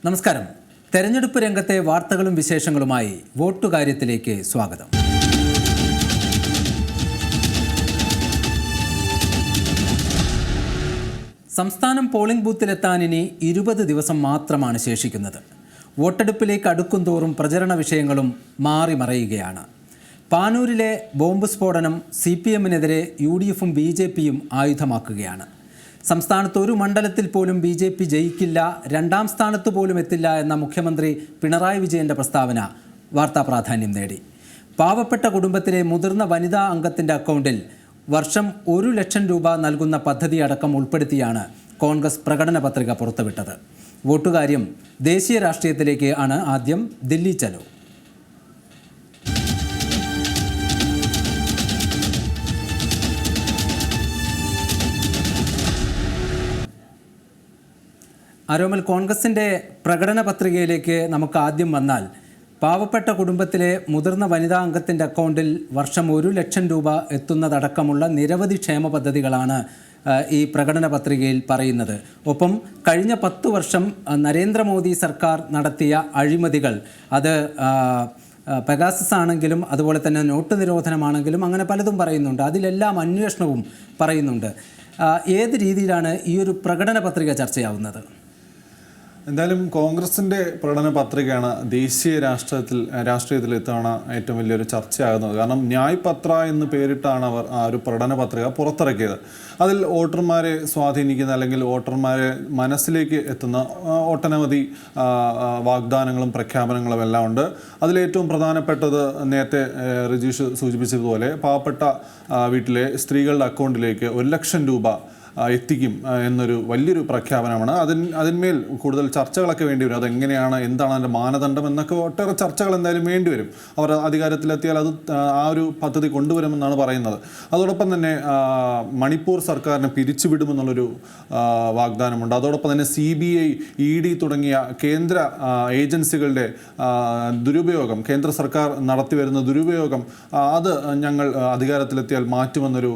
നമസ്കാരം. തെരഞ്ഞെടുപ്പ് രംഗത്തെ വാർത്തകളും വിശേഷങ്ങളുമായി വോട്ടുകാര്യത്തിലേക്ക് സ്വാഗതം. സംസ്ഥാനം പോളിംഗ് ബൂത്തിലെത്താൻ ഇനി 20 ദിവസം മാത്രമാണ് ശേഷിക്കുന്നത്. വോട്ടെടുപ്പിലേക്ക് അടുക്കും തോറും പ്രചരണ വിഷയങ്ങളും മാറി മറയുകയാണ്. പാനൂരിലെ ബോംബ് സ്ഫോടനം CPM-നെതിരെ UDF-ഉം BJP-യും ആയുധമാക്കുകയാണ്. സംസ്ഥാനത്ത് ഒരു മണ്ഡലത്തിൽ പോലും BJP ജയിക്കില്ല, രണ്ടാം സ്ഥാനത്ത് പോലും എത്തില്ല എന്ന മുഖ്യമന്ത്രി പിണറായി വിജയൻ്റെ പ്രസ്താവന വാർത്താ പ്രാധാന്യം നേടി. പാവപ്പെട്ട കുടുംബത്തിലെ മുതിർന്ന വനിതാ അംഗത്തിൻ്റെ അക്കൗണ്ടിൽ വർഷം 1 ലക്ഷം രൂപ നൽകുന്ന പദ്ധതി അടക്കം ഉൾപ്പെടുത്തിയാണ് കോൺഗ്രസ് പ്രകടന പത്രിക പുറത്തുവിട്ടത്. വോട്ടുകാര്യം ദേശീയ രാഷ്ട്രീയത്തിലേക്ക് ആണ്. ആദ്യം ദില്ലി ചലോ. ആരോമൽ, കോൺഗ്രസിൻ്റെ പ്രകടന പത്രികയിലേക്ക് നമുക്ക് ആദ്യം വന്നാൽ, പാവപ്പെട്ട കുടുംബത്തിലെ മുതിർന്ന വനിതാ അംഗത്തിൻ്റെ അക്കൗണ്ടിൽ വർഷം 1 ലക്ഷം രൂപ എത്തുന്നതടക്കമുള്ള നിരവധി ക്ഷേമ പദ്ധതികളാണ് ഈ പ്രകടന പത്രികയിൽ പറയുന്നത്. ഒപ്പം കഴിഞ്ഞ 10 വർഷം നരേന്ദ്രമോദി സർക്കാർ നടത്തിയ അഴിമതികൾ, അത് പെഗാസസ് ആണെങ്കിലും അതുപോലെ തന്നെ നോട്ട് നിരോധനമാണെങ്കിലും അങ്ങനെ പലതും പറയുന്നുണ്ട്. അതിലെല്ലാം അന്വേഷണവും പറയുന്നുണ്ട്. ഏത് രീതിയിലാണ് ഈ ഒരു പ്രകടന പത്രിക ചർച്ചയാവുന്നത്? എന്തായാലും കോൺഗ്രസിൻ്റെ പ്രകടന പത്രികയാണ് ദേശീയ രാഷ്ട്രീയത്തിൽ ഇത്തവണ ഏറ്റവും വലിയൊരു ചർച്ചയാകുന്നത്. കാരണം ന്യായ് പത്ര എന്ന് പേരിട്ടാണ് അവർ ആ ഒരു പ്രകടന പത്രിക പുറത്തിറക്കിയത്. അതിൽ വോട്ടർമാരെ സ്വാധീനിക്കുന്ന അല്ലെങ്കിൽ വോട്ടർമാരെ മനസ്സിലേക്ക് എത്തുന്ന ഒട്ടനവധി വാഗ്ദാനങ്ങളും പ്രഖ്യാപനങ്ങളും എല്ലാം ഉണ്ട്. അതിലേറ്റവും പ്രധാനപ്പെട്ടത് നേരത്തെ രജീഷ് സൂചിപ്പിച്ചതുപോലെ പാവപ്പെട്ട വീട്ടിലെ സ്ത്രീകളുടെ അക്കൗണ്ടിലേക്ക് 1 ലക്ഷം രൂപ എത്തിക്കും എന്നൊരു വലിയൊരു പ്രഖ്യാപനമാണ്. അതിന്മേൽ കൂടുതൽ ചർച്ചകളൊക്കെ വേണ്ടി വരും. അതെങ്ങനെയാണ്, എന്താണ് അതിൻ്റെ മാനദണ്ഡം എന്നൊക്കെ ഒട്ടേറെ ചർച്ചകൾ എന്തായാലും വേണ്ടി വരും. അവർ അധികാരത്തിലെത്തിയാൽ അത് ആ ഒരു പദ്ധതി കൊണ്ടുവരുമെന്നാണ് പറയുന്നത്. അതോടൊപ്പം തന്നെ മണിപ്പൂർ സർക്കാരിനെ പിരിച്ചുവിടുമെന്നുള്ളൊരു വാഗ്ദാനമുണ്ട്. അതോടൊപ്പം തന്നെ CBI, ED തുടങ്ങിയ കേന്ദ്ര ഏജൻസികളുടെ ദുരുപയോഗം, കേന്ദ്ര സർക്കാർ നടത്തി വരുന്ന ദുരുപയോഗം, അത് ഞങ്ങൾ അധികാരത്തിലെത്തിയാൽ മാറ്റുമെന്നൊരു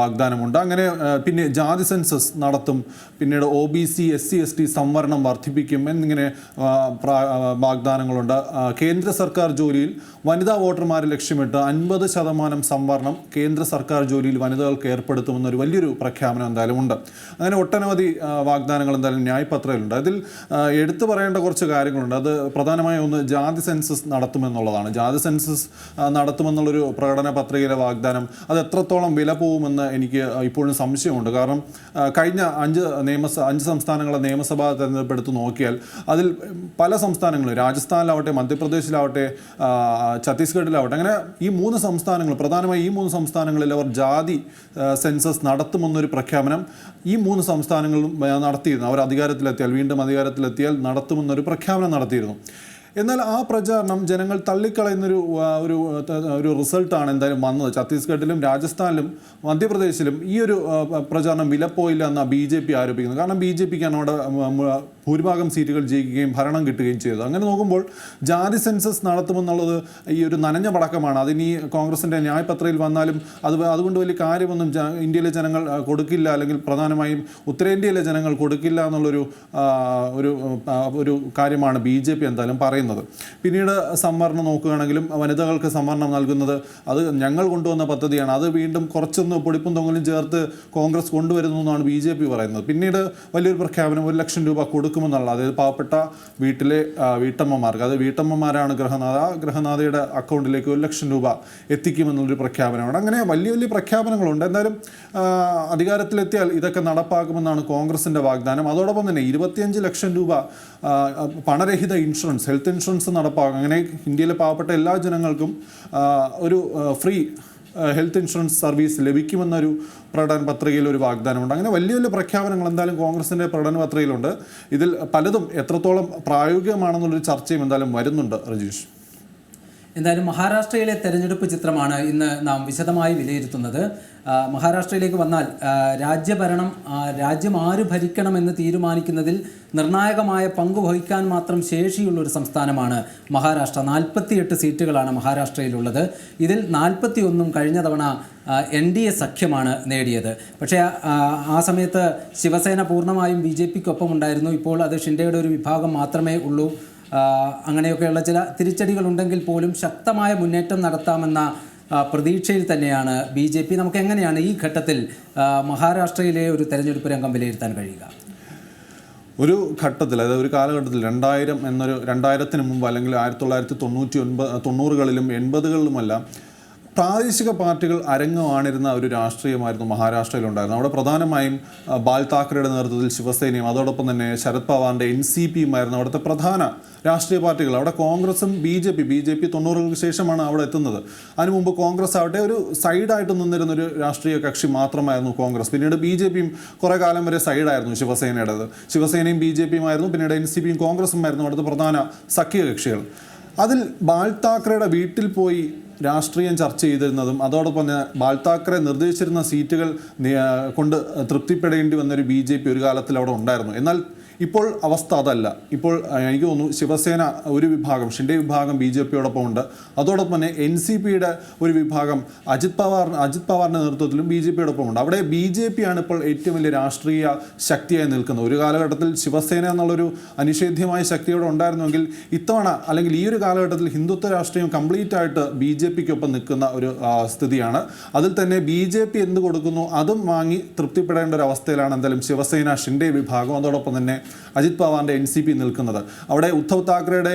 വാഗ്ദാനമുണ്ട്. അങ്ങനെ പിന്നെ ജാതി സെൻസസ് നടത്തും, പിന്നീട് OBC SC ST സംവരണം വർദ്ധിപ്പിക്കും എന്നിങ്ങനെ വാഗ്ദാനങ്ങളുണ്ട്. കേന്ദ്ര സർക്കാർ ജോലിയിൽ വനിതാ വോട്ടർമാരെ ലക്ഷ്യമിട്ട് 50% സംവരണം കേന്ദ്ര സർക്കാർ ജോലിയിൽ വനിതകൾക്ക് ഏർപ്പെടുത്തുമെന്നൊരു വലിയൊരു പ്രഖ്യാപനം എന്തായാലും ഉണ്ട്. അങ്ങനെ ഒട്ടനവധി വാഗ്ദാനങ്ങൾ എന്തായാലും ന്യായ് പത്രയിലുണ്ട്. അതിൽ എടുത്തു പറയേണ്ട കുറച്ച് കാര്യങ്ങളുണ്ട്. അത് പ്രധാനമായും ഒന്ന് ജാതി സെൻസസ് നടത്തുമെന്നുള്ളതാണ്. ജാതി സെൻസസ് നടത്തുമെന്നുള്ളൊരു പ്രകടന പത്രികയിലെ വാഗ്ദാനം അത് എത്രത്തോളം വില പോകുമെന്ന് എനിക്ക് ഇപ്പോഴും സംശയമുണ്ട്. കാരണം കഴിഞ്ഞ 5 സംസ്ഥാനങ്ങളെ നിയമസഭാ തെരഞ്ഞെടുപ്പ് എടുത്ത് നോക്കിയാൽ അതിൽ പല സംസ്ഥാനങ്ങളും, രാജസ്ഥാനിലാവട്ടെ, മധ്യപ്രദേശിലാവട്ടെ, ഛത്തീസ്ഗഡിലാവട്ടെ, അങ്ങനെ ഈ 3 സംസ്ഥാനങ്ങൾ, പ്രധാനമായി ഈ 3 സംസ്ഥാനങ്ങളിൽ അവർ ജാതി സെൻസസ് നടത്തുമെന്നൊരു പ്രഖ്യാപനം ഈ 3 സംസ്ഥാനങ്ങളിലും നടത്തിയിരുന്നു. അവർ വീണ്ടും അധികാരത്തിലെത്തിയാൽ നടത്തുമെന്നൊരു പ്രഖ്യാപനം നടത്തിയിരുന്നു. എന്നാൽ ആ പ്രചാരണം ജനങ്ങൾ തള്ളിക്കളയുന്നൊരു ഒരു റിസൾട്ടാണ് എന്തായാലും വന്നത്. ഛത്തീസ്ഗഡിലും രാജസ്ഥാനിലും മധ്യപ്രദേശിലും ഈ ഒരു പ്രചാരണം വിലപ്പോയില്ല എന്നാണ് BJP ആരോപിക്കുന്നത്. കാരണം BJPക്കാണ് അവിടെ ഭൂരിഭാഗം സീറ്റുകൾ ജയിക്കുകയും ഭരണം കിട്ടുകയും ചെയ്തത്. അങ്ങനെ നോക്കുമ്പോൾ ജാതി സെൻസസ് നടത്തുമെന്നുള്ളത് ഈ ഒരു നനഞ്ഞ പടക്കമാണ്. അതിനി കോൺഗ്രസിൻ്റെ ന്യായ് പത്രയിൽ വന്നാലും അതുകൊണ്ട് വലിയ കാര്യമൊന്നും ഇന്ത്യയിലെ ജനങ്ങൾ കൊടുക്കില്ല, അല്ലെങ്കിൽ പ്രധാനമായും ഉത്തരേന്ത്യയിലെ ജനങ്ങൾ കൊടുക്കില്ല എന്നുള്ളൊരു ഒരു കാര്യമാണ് BJP എന്തായാലും പറയുന്നത്. പിന്നീട് സംവരണം നോക്കുകയാണെങ്കിലും വനിതകൾക്ക് സംവരണം നൽകുന്നത് അത് ഞങ്ങൾ കൊണ്ടുവന്ന പദ്ധതിയാണ്. അത് വീണ്ടും കുറച്ചൊന്ന് പൊടിപ്പും തൊങ്ങലും ചേർത്ത് കോൺഗ്രസ് കൊണ്ടുവരുന്നു എന്നാണ് BJP പറയുന്നത്. പിന്നീട് വലിയൊരു പ്രഖ്യാപനം 1 ലക്ഷം രൂപ കൊടുക്കുമെന്നുള്ള, അതായത് പാവപ്പെട്ട വീട്ടിലെ വീട്ടമ്മമാർക്ക്, അത് വീട്ടമ്മമാരാണ് ഗൃഹനാഥയുടെ അക്കൗണ്ടിലേക്ക് 1 ലക്ഷം രൂപ എത്തിക്കുമെന്നുള്ളൊരു പ്രഖ്യാപനമാണ്. അങ്ങനെ വലിയ വലിയ പ്രഖ്യാപനങ്ങളുണ്ട്. എന്തായാലും അധികാരത്തിലെത്തിയാൽ ഇതൊക്കെ നടപ്പാക്കുമെന്നാണ് കോൺഗ്രസിൻ്റെ വാഗ്ദാനം. അതോടൊപ്പം തന്നെ 25 ലക്ഷം രൂപ പണരഹിത ഇൻഷുറൻസ്, ഹെൽത്ത് ഇൻഷുറൻസ് നടപ്പാക്കും. അങ്ങനെ ഇന്ത്യയിലെ പാവപ്പെട്ട എല്ലാ ജനങ്ങൾക്കും ഒരു ഫ്രീ ഹെൽത്ത് ഇൻഷുറൻസ് സർവീസ് ലഭിക്കുമെന്നൊരു പ്രകടന പത്രികയിൽ ഒരു വാഗ്ദാനമുണ്ട്. അങ്ങനെ വലിയ വലിയ പ്രഖ്യാപനങ്ങൾ എന്തായാലും കോൺഗ്രസിൻ്റെ പ്രകടന പത്രികയിലുണ്ട്. ഇതിൽ പലതും എത്രത്തോളം പ്രായോഗികമാണെന്നുള്ളൊരു ചർച്ചയും എന്തായാലും വരുന്നുണ്ട്. രജീഷ്, എന്തായാലും മഹാരാഷ്ട്രയിലെ തെരഞ്ഞെടുപ്പ് ചിത്രമാണ് ഇന്ന് നാം വിശദമായി വിലയിരുത്തുന്നത്. മഹാരാഷ്ട്രയിലേക്ക് വന്നാൽ രാജ്യഭരണം, രാജ്യം ആര് ഭരിക്കണമെന്ന് തീരുമാനിക്കുന്നതിൽ നിർണായകമായ പങ്ക് വഹിക്കാൻ മാത്രം ശേഷിയുള്ള ഒരു സംസ്ഥാനമാണ് മഹാരാഷ്ട്ര. 48 സീറ്റുകളാണ് മഹാരാഷ്ട്രയിലുള്ളത്. ഇതിൽ 41 കഴിഞ്ഞ തവണ NDA സഖ്യമാണ് നേടിയത്. പക്ഷേ ആ സമയത്ത് ശിവസേന പൂർണ്ണമായും BJPക്കൊപ്പം ഉണ്ടായിരുന്നു. ഇപ്പോൾ അത് ഷിൻഡെയുടെ ഒരു വിഭാഗം മാത്രമേ ഉള്ളൂ. അങ്ങനെയൊക്കെയുള്ള ചില തിരിച്ചടികളുണ്ടെങ്കിൽ പോലും ശക്തമായ മുന്നേറ്റം നടത്താമെന്ന പ്രതീക്ഷയിൽ തന്നെയാണ് BJP. നമുക്ക് എങ്ങനെയാണ് ഈ ഘട്ടത്തിൽ മഹാരാഷ്ട്രയിലെ ഒരു തെരഞ്ഞെടുപ്പ് രംഗം വിലയിരുത്താൻ കഴിയുക? ഒരു ഘട്ടത്തിൽ, അതായത് ഒരു കാലഘട്ടത്തിൽ 2000 മുമ്പ് അല്ലെങ്കിൽ 1990കളിലും 80കളിലുമെല്ലാം പ്രാദേശിക പാർട്ടികൾ അരങ്ങമാണിരുന്ന ഒരു രാഷ്ട്രീയമായിരുന്നു മഹാരാഷ്ട്രയിലുണ്ടായിരുന്നത്. അവിടെ പ്രധാനമായും ബാൽ താക്കറെയുടെ നേതൃത്വത്തിൽ ശിവസേനയും അതോടൊപ്പം തന്നെ ശരത് പവാറിൻ്റെ NCPയുമായിരുന്നു അവിടുത്തെ പ്രധാന രാഷ്ട്രീയ പാർട്ടികൾ. അവിടെ കോൺഗ്രസും BJP 90കൾക്ക് ശേഷമാണ് അവിടെ എത്തുന്നത്. അതിനു മുമ്പ് കോൺഗ്രസ് ആവട്ടെ ഒരു സൈഡായിട്ട് നിന്നിരുന്ന ഒരു രാഷ്ട്രീയ കക്ഷി മാത്രമായിരുന്നു കോൺഗ്രസ്. പിന്നീട് BJPയും കുറേ കാലം വരെ സൈഡായിരുന്നു ശിവസേനയുടേത്. ശിവസേനയും BJPയുമായിരുന്നു, പിന്നീട് NCPയും കോൺഗ്രസുമായിരുന്നു അവിടുത്തെ പ്രധാന സഖ്യകക്ഷികൾ. അതിൽ ബാൽ താക്കറെയുടെ വീട്ടിൽ പോയി രാഷ്ട്രീയം ചർച്ച ചെയ്തിരുന്നതും അതോടൊപ്പം തന്നെ ബാൽ താക്കറെ നിർദ്ദേശിച്ചിരുന്ന സീറ്റുകൾ കൊണ്ട് തൃപ്തിപ്പെടേണ്ടി വന്നൊരു BJP ഒരു കാലത്തിൽ അവിടെ ഉണ്ടായിരുന്നു. എന്നാൽ ഇപ്പോൾ അവസ്ഥ അതല്ല. ഇപ്പോൾ എനിക്ക് തോന്നുന്നു ശിവസേന ഒരു വിഭാഗം, ഷിൻഡെ വിഭാഗം BJPയോടൊപ്പം ഉണ്ട്. അതോടൊപ്പം തന്നെ NCPയുടെ ഒരു വിഭാഗം അജിത് പവാറിൻ്റെ നേതൃത്വത്തിലും BJPയോടൊപ്പം ഉണ്ട്. അവിടെ BJPയാണ് ഇപ്പോൾ ഏറ്റവും വലിയ രാഷ്ട്രീയ ശക്തിയായി നിൽക്കുന്നത്. ഒരു കാലഘട്ടത്തിൽ ശിവസേന എന്നുള്ളൊരു അനിഷേധ്യമായ ശക്തിയോടെ ഉണ്ടായിരുന്നുവെങ്കിൽ ഇത്തവണ അല്ലെങ്കിൽ ഈ ഒരു കാലഘട്ടത്തിൽ ഹിന്ദുത്വ രാഷ്ട്രീയം കംപ്ലീറ്റ് ആയിട്ട് BJPക്കൊപ്പം നിൽക്കുന്ന ഒരു സ്ഥിതിയാണ്. അതിൽ തന്നെ BJP എന്ത് കൊടുക്കുന്നു അതും വാങ്ങി തൃപ്തിപ്പെടേണ്ട ഒരു അവസ്ഥയിലാണ് എന്തായാലും ശിവസേന, ഷിൻഡെ വിഭാഗം അതോടൊപ്പം തന്നെ അജിത് പവാറിൻ്റെ NCP നിൽക്കുന്നത്. അവിടെ ഉദ്ധവ് താക്കറെയുടെ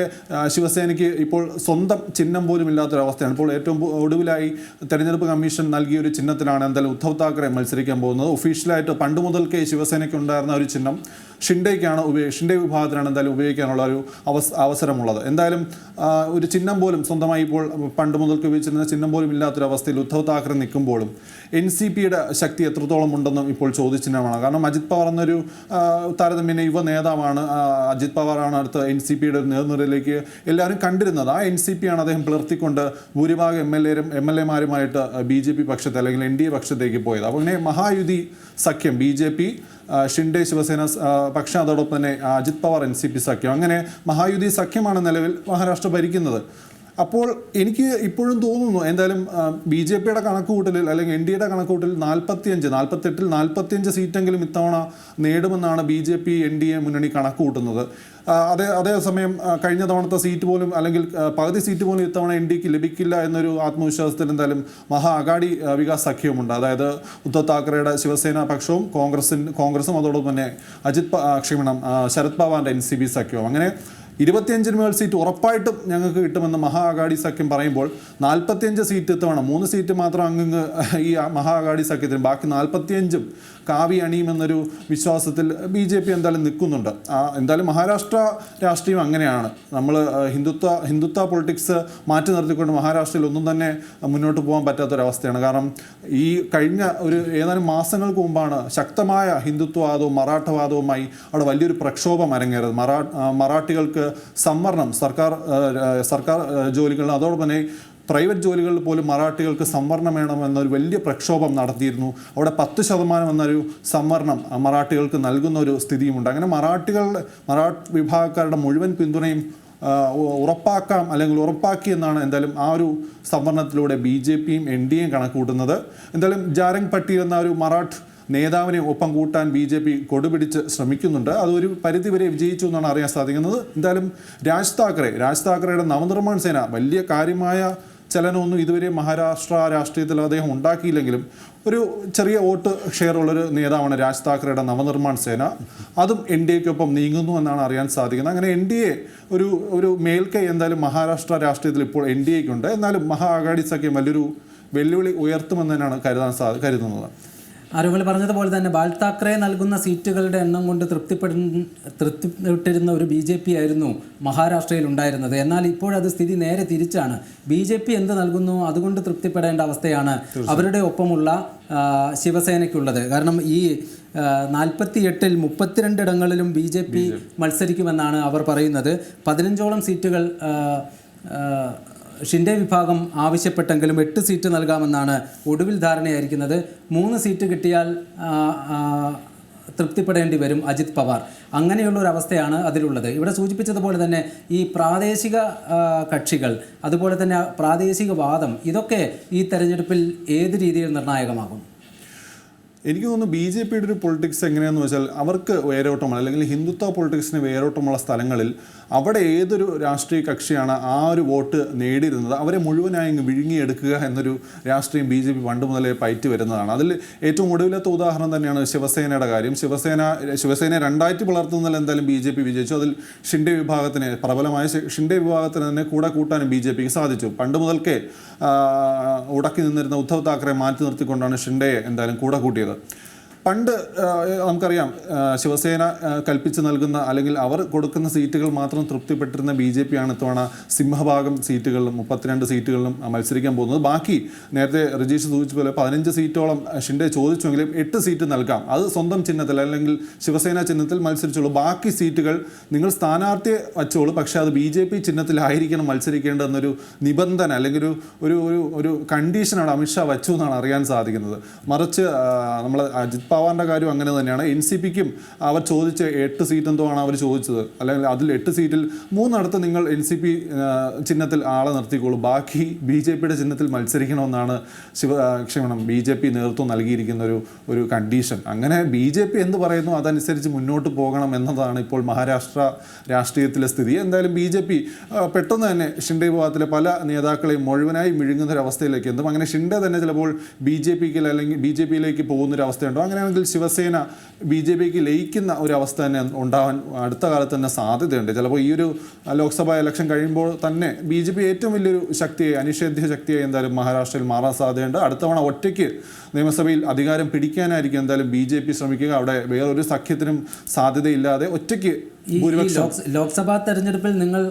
ശിവസേനയ്ക്ക് ഇപ്പോൾ സ്വന്തം ചിഹ്നം പോലും ഇല്ലാത്തൊരവസ്ഥയാണ്. ഇപ്പോൾ ഏറ്റവും ഒടുവിലായി തെരഞ്ഞെടുപ്പ് കമ്മീഷൻ നൽകിയ ഒരു ചിഹ്നത്തിലാണ് എന്തായാലും ഉദ്ധവ് താക്കറെ മത്സരിക്കാൻ പോകുന്നത്. ഒഫീഷ്യലായിട്ട് പണ്ട് മുതൽക്കേ ശിവസേനയ്ക്ക് ഉണ്ടായിരുന്ന ഒരു ചിഹ്നം ഷിൻഡെ വിഭാഗത്തിനാണ് എന്തായാലും ഉപയോഗിക്കാനുള്ള ഒരു അവസരമുള്ളത്. എന്തായാലും ഒരു ചിഹ്നം പോലും സ്വന്തമായി ഇപ്പോൾ പണ്ട് മുതൽക്ക് ഉപയോഗിച്ചിരുന്ന ചിഹ്നം പോലും ഇല്ലാത്തൊരവസ്ഥയിൽ ഉദ്ധവ് താക്കറെ നിൽക്കുമ്പോഴും NCPയുടെ ശക്തി എത്രത്തോളം ഉണ്ടെന്നും ഇപ്പോൾ ചോദ്യചിഹ്നമാണ്. കാരണം അജിത് പവാർ എന്നൊരു താരതമ്യേന യുവ നേതാവാണ്. അജിത് പവാറാണ് അടുത്ത NCPയുടെ നേതൃനിരയിലേക്ക് എല്ലാവരും കണ്ടിരുന്നത്. ആ NCPയാണ് അദ്ദേഹം പിളർത്തിക്കൊണ്ട് ഭൂരിഭാഗം MLAമാരുമായിട്ട് BJP പക്ഷത്തെ അല്ലെങ്കിൽ NDA പക്ഷത്തേക്ക് പോയത്. അപ്പോൾ ഇങ്ങനെ മഹായുതി സഖ്യം BJP, ഷിൻഡെ ശിവസേന പക്ഷം, അതോടൊപ്പം തന്നെ അജിത് പവാർ NCP സഖ്യം, അങ്ങനെ മഹായുതി സഖ്യമാണ് നിലവിൽ മഹാരാഷ്ട്ര ഭരിക്കുന്നത്. അപ്പോൾ എനിക്ക് ഇപ്പോഴും തോന്നുന്നു എന്തായാലും BJPയുടെ കണക്കുകൂട്ടലിൽ അല്ലെങ്കിൽ NDAയുടെ കണക്കുകൂട്ടലിൽ 48 സീറ്റെങ്കിലും ഇത്തവണ നേടുമെന്നാണ് BJP NDA മുന്നണി കണക്കുകൂട്ടുന്നത്. അതേസമയം കഴിഞ്ഞ തവണത്തെ സീറ്റ് പോലും അല്ലെങ്കിൽ പകുതി സീറ്റ് പോലും ഇത്തവണ NDAക്ക് ലഭിക്കില്ല എന്നൊരു ആത്മവിശ്വാസത്തിൽ എന്തായാലും മഹാ അഗാഡി വികാസ് സഖ്യവുമുണ്ട്. അതായത് ഉദ്ധവ് താക്കറെയുടെ ശിവസേന പക്ഷവും കോൺഗ്രസും അതോടൊപ്പം തന്നെ ശരത് പവാറിൻ്റെ NCP സഖ്യവും. അങ്ങനെ 25 മേൽ സീറ്റ് ഉറപ്പായിട്ടും ഞങ്ങൾക്ക് കിട്ടുമെന്ന് മഹാ അഗാഡി സഖ്യം പറയുമ്പോൾ 45 സീറ്റ് ഇത്തവണ 3 സീറ്റ് മാത്രം അങ്ങ് ഈ മഹാ അഗാഡി സഖ്യത്തിന്, ബാക്കി 45 കാവി അണിയുമെന്നൊരു വിശ്വാസത്തിൽ BJP എന്തായാലും നിൽക്കുന്നുണ്ട്. എന്തായാലും മഹാരാഷ്ട്ര രാഷ്ട്രീയം അങ്ങനെയാണ്. നമ്മൾ ഹിന്ദുത്വ പൊളിറ്റിക്സ് മാറ്റി നിർത്തിക്കൊണ്ട് മഹാരാഷ്ട്രയിൽ ഒന്നും തന്നെ മുന്നോട്ട് പോകാൻ പറ്റാത്തൊരവസ്ഥയാണ്. കാരണം ഈ കഴിഞ്ഞ ഒരു ഏതാനും മാസങ്ങൾക്ക് മുമ്പാണ് ശക്തമായ ഹിന്ദുത്വവാദവും മറാഠവാദവുമായി അവിടെ വലിയൊരു പ്രക്ഷോഭം അരങ്ങേറിയത്. മറാഠികൾക്ക് സംവരണം സർക്കാർ ജോലികൾ അതോടൊപ്പം തന്നെ പ്രൈവറ്റ് ജോലികളിൽ പോലും മറാഠികൾക്ക് സംവരണം വേണമെന്നൊരു വലിയ പ്രക്ഷോഭം നടത്തിയിരുന്നു. അവിടെ 10% എന്നൊരു സംവരണം മറാഠികൾക്ക് നൽകുന്ന ഒരു സ്ഥിതിയുമുണ്ട്. അങ്ങനെ മറാഠ് വിഭാഗക്കാരുടെ മുഴുവൻ പിന്തുണയും ഉറപ്പാക്കി എന്നാണ് എന്തായാലും ആ ഒരു സംവരണത്തിലൂടെ BJPയും NDAയും കണക്കുകൂട്ടുന്നത്. എന്തായാലും ജാരംഗ് പട്ടീൽ എന്ന ഒരു മറാഠ് നേതാവിനെ ഒപ്പം കൂട്ടാൻ BJP കൊടുപിടിച്ച് ശ്രമിക്കുന്നുണ്ട്. അതൊരു പരിധിവരെ വിജയിച്ചു എന്നാണ് അറിയാൻ സാധിക്കുന്നത്. എന്തായാലും രാജ് താക്കറെയുടെ നവനിർമ്മാൺ സേന വലിയ കാര്യമായ ചലനമൊന്നും ഇതുവരെ മഹാരാഷ്ട്ര രാഷ്ട്രീയത്തിൽ അദ്ദേഹം ഉണ്ടാക്കിയില്ലെങ്കിലും ഒരു ചെറിയ വോട്ട് ഷെയർ ഉള്ളൊരു നേതാവാണ് രാജ് താക്കറെയുടെ നവനിർമ്മാൺ സേന. അതും NDAക്കൊപ്പം നീങ്ങുന്നു എന്നാണ് അറിയാൻ സാധിക്കുന്നത്. അങ്ങനെ NDA ഒരു മേൽക്കൈ എന്തായാലും മഹാരാഷ്ട്ര രാഷ്ട്രീയത്തിൽ ഇപ്പോൾ NDAക്കുണ്ട്. എന്നാലും മഹാ അഗാഡി സഖ്യം വലിയൊരു വെല്ലുവിളി ഉയർത്തുമെന്ന് തന്നെയാണ് കരുതുന്നത്. ആരോമൽ പറഞ്ഞതുപോലെ തന്നെ ബാൽ താക്കറെ നൽകുന്ന സീറ്റുകളുടെ എണ്ണം കൊണ്ട് തൃപ്തിപ്പെട്ടിരുന്ന ഒരു BJP ആയിരുന്നു മഹാരാഷ്ട്രയിൽ ഉണ്ടായിരുന്നത്. എന്നാൽ ഇപ്പോഴത് സ്ഥിതി നേരെ തിരിച്ചാണ്. BJP എന്ത് നൽകുന്നു അതുകൊണ്ട് തൃപ്തിപ്പെടേണ്ട അവസ്ഥയാണ് അവരുടെ ഒപ്പമുള്ള ശിവസേനയ്ക്കുള്ളത്. കാരണം ഈ 48-ൽ 32 ഇടങ്ങളിലും BJP മത്സരിക്കുമെന്നാണ് അവർ പറയുന്നത്. 15ഓളം സീറ്റുകൾ ഷിൻഡെ വിഭാഗം ആവശ്യപ്പെട്ടെങ്കിലും 8 സീറ്റ് നൽകാമെന്നാണ് ഒടുവിൽ ധാരണയായിരിക്കുന്നത്. 3 സീറ്റ് കിട്ടിയാൽ തൃപ്തിപ്പെടേണ്ടി വരും അജിത് പവാർ. അങ്ങനെയുള്ളൊരവസ്ഥയാണ് അതിലുള്ളത്. ഇവിടെ സൂചിപ്പിച്ചതുപോലെ തന്നെ ഈ പ്രാദേശിക കക്ഷികൾ, അതുപോലെ തന്നെ പ്രാദേശിക വാദം, ഇതൊക്കെ ഈ തെരഞ്ഞെടുപ്പിൽ ഏത് രീതിയിൽ നിർണായകമാകും? എനിക്ക് തോന്നുന്നു ബി ജെ പിയുടെ ഒരു പൊളിറ്റിക്സ് എങ്ങനെയാണെന്ന് വെച്ചാൽ അവർക്ക് വേരോട്ടമുള്ള അല്ലെങ്കിൽ ഹിന്ദുത്വ പൊളിറ്റിക്സിന് വേരോട്ടമുള്ള സ്ഥലങ്ങളിൽ അവിടെ ഏതൊരു രാഷ്ട്രീയ കക്ഷിയാണ് ആ ഒരു വോട്ട് നേടിയിരുന്നത് അവരെ മുഴുവനായി വിഴുങ്ങിയെടുക്കുക എന്നൊരു രാഷ്ട്രീയം ബി ജെ പി പണ്ട് മുതലേ പയറ്റി വരുന്നതാണ്. അതിൽ ഏറ്റവും ഒടുവിലത്തെ ഉദാഹരണം തന്നെയാണ് ശിവസേനയുടെ കാര്യം. ശിവസേന രണ്ടായിട്ട് പിളർത്തുന്നതിൽ എന്തായാലും ബി ജെ പി വിജയിച്ചു. അതിൽ ഷിൻഡെ വിഭാഗത്തിന്, പ്രബലമായ ഷിൻഡെ വിഭാഗത്തിന് തന്നെ കൂടെ കൂട്ടാനും ബി ജെ പിക്ക് സാധിച്ചു. പണ്ട് മുതൽക്കേ ഉടക്കി നിന്നിരുന്ന ഉദ്ധവ് താക്കറെ മാറ്റി നിർത്തിക്കൊണ്ടാണ് ഷിൻഡെയെ എന്തായാലും കൂടെ കൂട്ടിയത്. പണ്ട് നമുക്കറിയാം ശിവസേന കൽപ്പിച്ച് നൽകുന്ന അല്ലെങ്കിൽ അവർ കൊടുക്കുന്ന സീറ്റുകൾ മാത്രം തൃപ്തിപ്പെട്ടിരുന്ന ബി ജെ പി ആണ് ഇത്തവണ സിംഹഭാഗം സീറ്റുകളിലും 32 സീറ്റുകളിലും മത്സരിക്കാൻ പോകുന്നത്. ബാക്കി നേരത്തെ രജീഷ് സൂചിച്ച പോലെ 15 സീറ്റോളം ഷിൻഡെ ചോദിച്ചുവെങ്കിലും 8 സീറ്റ് നൽകാം, അത് സ്വന്തം ചിഹ്നത്തിൽ അല്ലെങ്കിൽ ശിവസേന ചിഹ്നത്തിൽ മത്സരിച്ചോളൂ, ബാക്കി സീറ്റുകൾ നിങ്ങൾ സ്ഥാനാർത്ഥിയെ വച്ചോളൂ, പക്ഷേ അത് ബി ജെ പി ചിഹ്നത്തിലായിരിക്കണം മത്സരിക്കേണ്ടതെന്നൊരു നിബന്ധന അല്ലെങ്കിൽ ഒരു കണ്ടീഷനാണ് അമിത്ഷാ വച്ചു എന്നാണ് അറിയാൻ സാധിക്കുന്നത്. മറിച്ച് നമ്മൾ അജിത് പവാറിൻ്റെ കാര്യം അങ്ങനെ തന്നെയാണ്. എൻ സി പിക്കും അവർ ചോദിച്ച 8 സീറ്റ് എന്തോ ആണ് അവർ ചോദിച്ചത്, അല്ലെങ്കിൽ അതിൽ 8 സീറ്റിൽ 3 നിങ്ങൾ എൻ സി പി ചിഹ്നത്തിൽ ആളെ നിർത്തിക്കോളൂ, ബാക്കി ബി ജെ പിയുടെ ചിഹ്നത്തിൽ മത്സരിക്കണമെന്നാണ് ബി ജെ പി നേതൃത്വം നൽകിയിരിക്കുന്ന ഒരു കണ്ടീഷൻ. അങ്ങനെ ബി ജെ പി എന്ത് പറയുന്നു അതനുസരിച്ച് മുന്നോട്ട് പോകണം എന്നതാണ് ഇപ്പോൾ മഹാരാഷ്ട്ര രാഷ്ട്രീയത്തിലെ സ്ഥിതി. എന്തായാലും ബി ജെ പി പെട്ടെന്ന് തന്നെ ഷിൻഡെ വിഭാഗത്തിലെ പല നേതാക്കളെയും മുഴുവനായി വിഴുങ്ങുന്ന ഒരു അവസ്ഥയിലേക്ക് എന്തും. അങ്ങനെ ഷിൻഡെ തന്നെ ചിലപ്പോൾ ബി ജെ പിക്ക് അല്ലെങ്കിൽ ബി ജെ പിയിലേക്ക് പോകുന്നൊരവസ്ഥയുണ്ടോ? അങ്ങനെയാണെങ്കിൽ ശിവസേന ബി ജെ പിക്ക് ലയിക്കുന്ന ഒരു അവസ്ഥ തന്നെ ഉണ്ടാവാൻ അടുത്ത കാലത്ത് തന്നെ സാധ്യതയുണ്ട്. ചിലപ്പോൾ ഈ ഒരു ലോക്സഭാ ഇലക്ഷൻ കഴിയുമ്പോൾ തന്നെ ബി ജെ പി ഏറ്റവും വലിയൊരു ശക്തിയായി, അനിഷേധ്യ ശക്തിയായി എന്തായാലും മഹാരാഷ്ട്രയിൽ മാറാൻ സാധ്യതയുണ്ട്. അടുത്തവണ ഒറ്റയ്ക്ക് നിയമസഭയിൽ അധികാരം പിടിക്കാനായിരിക്കും എന്തായാലും ബി ജെ പി ശ്രമിക്കുക. അവിടെ വേറൊരു സഖ്യത്തിനും സാധ്യതയില്ലാതെ ഒറ്റയ്ക്ക് ലോക്സഭാ തെരഞ്ഞെടുപ്പിൽ നിങ്ങൾ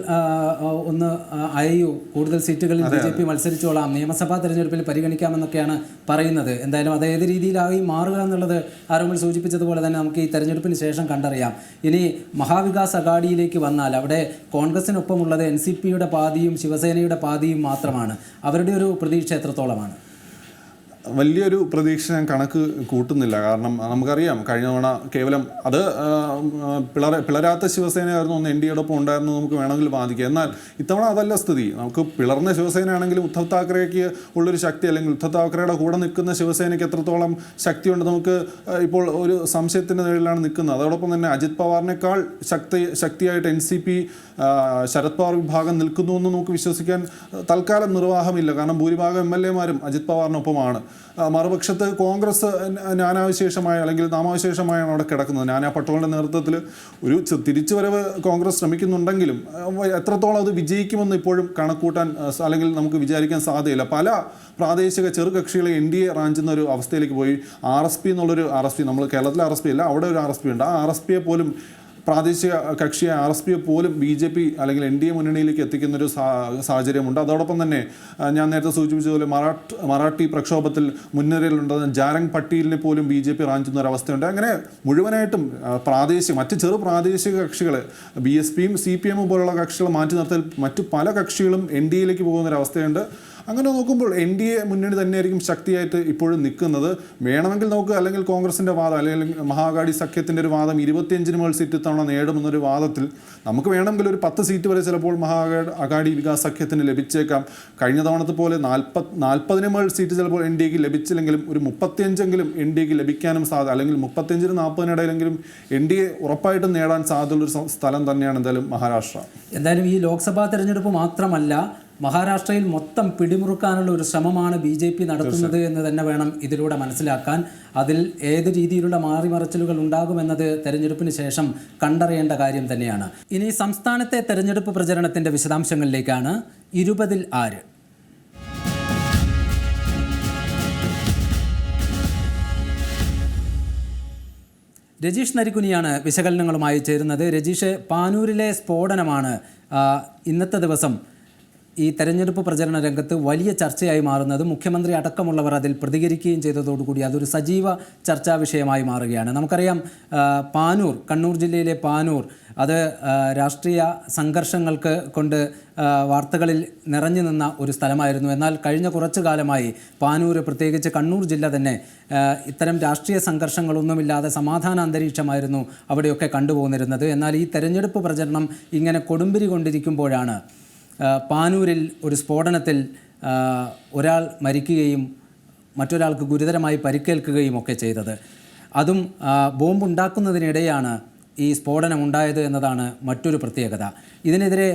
ഒന്ന് അയയൂ, കൂടുതൽ സീറ്റുകളിൽ ബി ജെ പി മത്സരിച്ചോളാം, നിയമസഭാ തെരഞ്ഞെടുപ്പിൽ പരിഗണിക്കാമെന്നൊക്കെയാണ് പറയുന്നത്. എന്തായാലും അത് ഏത് രീതിയിലായി മാറുക എന്നുള്ളത് ആരോമൽ സൂചിപ്പിച്ചതുപോലെ തന്നെ നമുക്ക് ഈ തെരഞ്ഞെടുപ്പിന് ശേഷം കണ്ടറിയാം. ഇനി മഹാവികാസ് അഘാഡിയിലേക്ക് വന്നാൽ അവിടെ കോൺഗ്രസിനൊപ്പമുള്ളത് എൻ സി പിയുടെ പാതിയും ശിവസേനയുടെ പാതിയും മാത്രമാണ്. അവരുടെ ഒരു പ്രതീക്ഷ എത്രത്തോളമാണ്? വലിയൊരു പ്രതീക്ഷ ഞാൻ കണക്ക് കൂട്ടുന്നില്ല. കാരണം നമുക്കറിയാം കഴിഞ്ഞ തവണ കേവലം അത് പിളരാത്ത ശിവസേനയായിരുന്നു ഒന്ന് എൻ ഡി എയോടൊപ്പം ഉണ്ടായിരുന്നു നമുക്ക് വേണമെങ്കിൽ വാദിക്കാം. എന്നാൽ ഇത്തവണ അതല്ല സ്ഥിതി. നമുക്ക് പിളർന്ന ശിവസേനയാണെങ്കിലും ഉദ്ധവ് താക്കറേക്ക് ഉള്ളൊരു ശക്തി അല്ലെങ്കിൽ ഉദ്ധവ് താക്കറയുടെ കൂടെ നിൽക്കുന്ന ശിവസേനയ്ക്ക് എത്രത്തോളം ശക്തിയുണ്ട് നമുക്ക് ഇപ്പോൾ ഒരു സംശയത്തിൻ്റെ നിഴലിലാണ് നിൽക്കുന്നത്. അതോടൊപ്പം തന്നെ അജിത് പവാറിനേക്കാൾ ശക്തിയായിട്ട് N C P Sharad Pawar വിഭാഗം നിൽക്കുന്നു എന്ന് നമുക്ക് വിശ്വസിക്കാൻ തൽക്കാലം നിർവാഹമില്ല. കാരണം ഭൂരിഭാഗം എം എൽ എമാരും അജിത് പവാറിനൊപ്പമാണ്. മറുപക്ഷത്ത് കോൺഗ്രസ് നാനാവിശേഷമായ അല്ലെങ്കിൽ നാമാവിശേഷമായാണ് അവിടെ കിടക്കുന്നത്. നാനാ പട്ടോളിൻ്റെ നേതൃത്വത്തിൽ ഒരു തിരിച്ചുവരവ് കോൺഗ്രസ് ശ്രമിക്കുന്നുണ്ടെങ്കിലും എത്രത്തോളം അത് വിജയിക്കുമെന്ന് ഇപ്പോഴും കണക്കൂട്ടാൻ അല്ലെങ്കിൽ നമുക്ക് വിചാരിക്കാൻ സാധ്യതയില്ല. പല പ്രാദേശിക ചെറുകക്ഷികളെ എൻ ഡി എ റാഞ്ചുന്ന ഒരു അവസ്ഥയിലേക്ക് പോയി. ആർ എസ് പി എന്നുള്ളൊരു ആർ എസ് പി, നമ്മൾ കേരളത്തിലെ ആർ എസ് പി അല്ല, അവിടെ ഒരു ആർ എസ് പി ഉണ്ട്. ആ ആർ എസ് പിയെ പോലും, പ്രാദേശിക കക്ഷിയെ ആർ എസ് പിയെ പോലും ബി ജെ പി അല്ലെങ്കിൽ എൻ ഡി എ മുന്നണിയിലേക്ക് എത്തിക്കുന്നൊരു സാഹചര്യമുണ്ട്. അതോടൊപ്പം തന്നെ ഞാൻ നേരത്തെ സൂചിപ്പിച്ചതുപോലെ മറാഠി പ്രക്ഷോഭത്തിൽ മുൻനിരയിലുണ്ടെന്ന ജാരംഗ് പട്ടീലിനെ പോലും ബി ജെ പി റാഞ്ചുന്ന ഒരു അവസ്ഥയുണ്ട്. അങ്ങനെ മുഴുവനായിട്ടും മറ്റ് ചെറു പ്രാദേശിക കക്ഷികൾ ബി എസ് പിയും സി പി എമ്മും പോലുള്ള കക്ഷികൾ മാറ്റി നിർത്തൽ മറ്റു പല കക്ഷികളും എൻ ഡി എയിലേക്ക് പോകുന്നൊരവസ്ഥയുണ്ട്. അങ്ങനെ നോക്കുമ്പോൾ എൻ ഡി എ മുന്നണി തന്നെയായിരിക്കും ശക്തിയായിട്ട് ഇപ്പോഴും നിൽക്കുന്നത്. വേണമെങ്കിൽ നമുക്ക് അല്ലെങ്കിൽ കോൺഗ്രസിൻ്റെ വാദം അല്ലെങ്കിൽ മഹാഗാഡി സഖ്യത്തിൻ്റെ ഒരു വാദം 25 മുതൽ സീറ്റ് ഇത്തവണ നേടുമെന്നൊരു വാദത്തിൽ നമുക്ക് വേണമെങ്കിൽ ഒരു 10 സീറ്റ് വരെ ചിലപ്പോൾ അഘാഡി വികാസ് സഖ്യത്തിന് ലഭിച്ചേക്കാം. കഴിഞ്ഞ തവണത്തെ പോലെ 40 മുതൽ സീറ്റ് ചിലപ്പോൾ എൻ ഡി എക്ക് ലഭിച്ചില്ലെങ്കിലും ഒരു 35 എൻ ഡി എക്ക് ലഭിക്കാനും സാധ്യത, അല്ലെങ്കിൽ 35-40 ഇടയിലെങ്കിലും എൻ ഡി എ ഉറപ്പായിട്ടും നേടാൻ സാധ്യതയുള്ളൊരു സ്ഥലം തന്നെയാണ് എന്തായാലും മഹാരാഷ്ട്ര. എന്തായാലും ഈ ലോക്സഭാ തെരഞ്ഞെടുപ്പ് മാത്രമല്ല, മഹാരാഷ്ട്രയിൽ മൊത്തം പിടിമുറുക്കാനുള്ള ഒരു ശ്രമമാണ് ബി ജെ പി നടത്തുന്നത് എന്ന് തന്നെ വേണം ഇതിലൂടെ മനസ്സിലാക്കാൻ. അതിൽ ഏത് രീതിയിലുള്ള മാറിമറിച്ചിലുകൾ ഉണ്ടാകുമെന്നത് തെരഞ്ഞെടുപ്പിന് ശേഷം കണ്ടറിയേണ്ട കാര്യം തന്നെയാണ്. ഇനി സംസ്ഥാനത്തെ തെരഞ്ഞെടുപ്പ് പ്രചരണത്തിൻ്റെ വിശദാംശങ്ങളിലേക്കാണ്. 20-ൽ ആര്? രജീഷ് നരിക്കുനിയാണ് വിശകലനങ്ങളുമായി ചേരുന്നത്. രജീഷ്, പാനൂരിലെ സ്ഫോടനമാണ് ഇന്നത്തെ ദിവസം ഈ തെരഞ്ഞെടുപ്പ് പ്രചരണ രംഗത്ത് വലിയ ചർച്ചയായി മാറുന്നത് മുഖ്യമന്ത്രി അടക്കമുള്ളവർ അതിൽ പ്രതികരിക്കുകയും ചെയ്തതോടുകൂടി അതൊരു സജീവ ചർച്ചാ വിഷയമായി മാറുകയാണ്. നമുക്കറിയാം പാനൂർ, കണ്ണൂർ ജില്ലയിലെ പാനൂർ, അത് രാഷ്ട്രീയ സംഘർഷങ്ങൾക്ക് കൊണ്ട് വാർത്തകളിൽ നിറഞ്ഞു നിന്ന ഒരു സ്ഥലമായിരുന്നു. എന്നാൽ കഴിഞ്ഞ കുറച്ചു കാലമായി പാനൂർ, പ്രത്യേകിച്ച് കണ്ണൂർ ജില്ല തന്നെ ഇത്തരം രാഷ്ട്രീയ സംഘർഷങ്ങളൊന്നുമില്ലാതെ സമാധാന അന്തരീക്ഷമായിരുന്നു അവിടെയൊക്കെ കണ്ടുപോന്നിരുന്നത്. എന്നാൽ ഈ തെരഞ്ഞെടുപ്പ് പ്രചരണം ഇങ്ങനെ കൊടുമ്പിരി കൊണ്ടിരിക്കുമ്പോഴാണ് പാനൂരിൽ ഒരു സ്ഫോടനത്തിൽ ഒരാൾ മരിക്കുകയും മറ്റൊരാൾക്ക് ഗുരുതരമായി പരിക്കേൽക്കുകയും ഒക്കെ ചെയ്തത്. അതും ബോംബുണ്ടാക്കുന്നതിനിടെയാണ് ഈ സ്ഫോടനം ഉണ്ടായത് എന്നതാണ് മറ്റൊരു പ്രത്യേകത. ഇതിനെതിരെ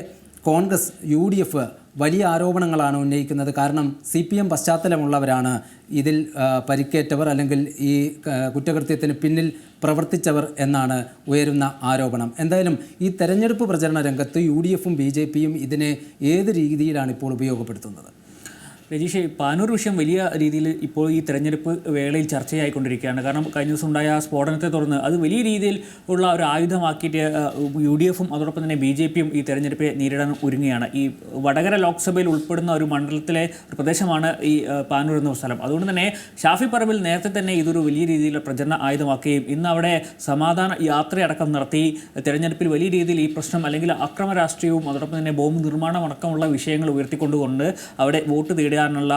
കോൺഗ്രസ്, UDF വലിയ ആരോപണങ്ങളാണ് ഉന്നയിക്കുന്നത്. കാരണം CPM പശ്ചാത്തലമുള്ളവരാണ് ഇതിൽ പരിക്കേറ്റവർ അല്ലെങ്കിൽ ഈ കുറ്റകൃത്യത്തിന് പിന്നിൽ പ്രവർത്തിച്ചവർ എന്നാണ് ഉയരുന്ന ആരോപണം. എന്തായാലും ഈ തെരഞ്ഞെടുപ്പ് പ്രചരണ രംഗത്ത് UDFും BJPയും ഇതിനെ ഏത് രീതിയിലാണ് ഇപ്പോൾ ഉപയോഗപ്പെടുത്തുന്നത്? രജീഷ്, പാനൂർ വിഷയം വലിയ രീതിയിൽ ഇപ്പോൾ ഈ തെരഞ്ഞെടുപ്പ് വേളയിൽ ചർച്ചയായിക്കൊണ്ടിരിക്കുകയാണ്. കാരണം കഴിഞ്ഞ ദിവസം ഉണ്ടായ സ്ഫോടനത്തെ തുടർന്ന് അത് വലിയ രീതിയിൽ ഉള്ള ഒരു ആയുധമാക്കിയിട്ട് UDFും അതോടൊപ്പം തന്നെ BJPയും ഈ തെരഞ്ഞെടുപ്പെ നേരിടാൻ ഒരുങ്ങുകയാണ്. ഈ വടകര ലോക്സഭയിൽ ഉൾപ്പെടുന്ന ഒരു മണ്ഡലത്തിലെ ഒരു പ്രദേശമാണ് ഈ പാനൂർ എന്ന സ്ഥലം. അതുകൊണ്ട് തന്നെ ഷാഫി പറമ്പിൽ നേരത്തെ തന്നെ ഇതൊരു വലിയ രീതിയിലുള്ള പ്രചരണ ആയുധമാക്കുകയും ഇന്ന് അവിടെ സമാധാന യാത്രയടക്കം നടത്തി തെരഞ്ഞെടുപ്പിൽ വലിയ രീതിയിൽ ഈ പ്രശ്നം അല്ലെങ്കിൽ അക്രമ രാഷ്ട്രീയവും അതോടൊപ്പം തന്നെ ബോംബ് നിർമ്മാണം അടക്കമുള്ള വിഷയങ്ങൾ ഉയർത്തിക്കൊണ്ടുകൊണ്ട് അവിടെ വോട്ട് തേടുക നുള്ള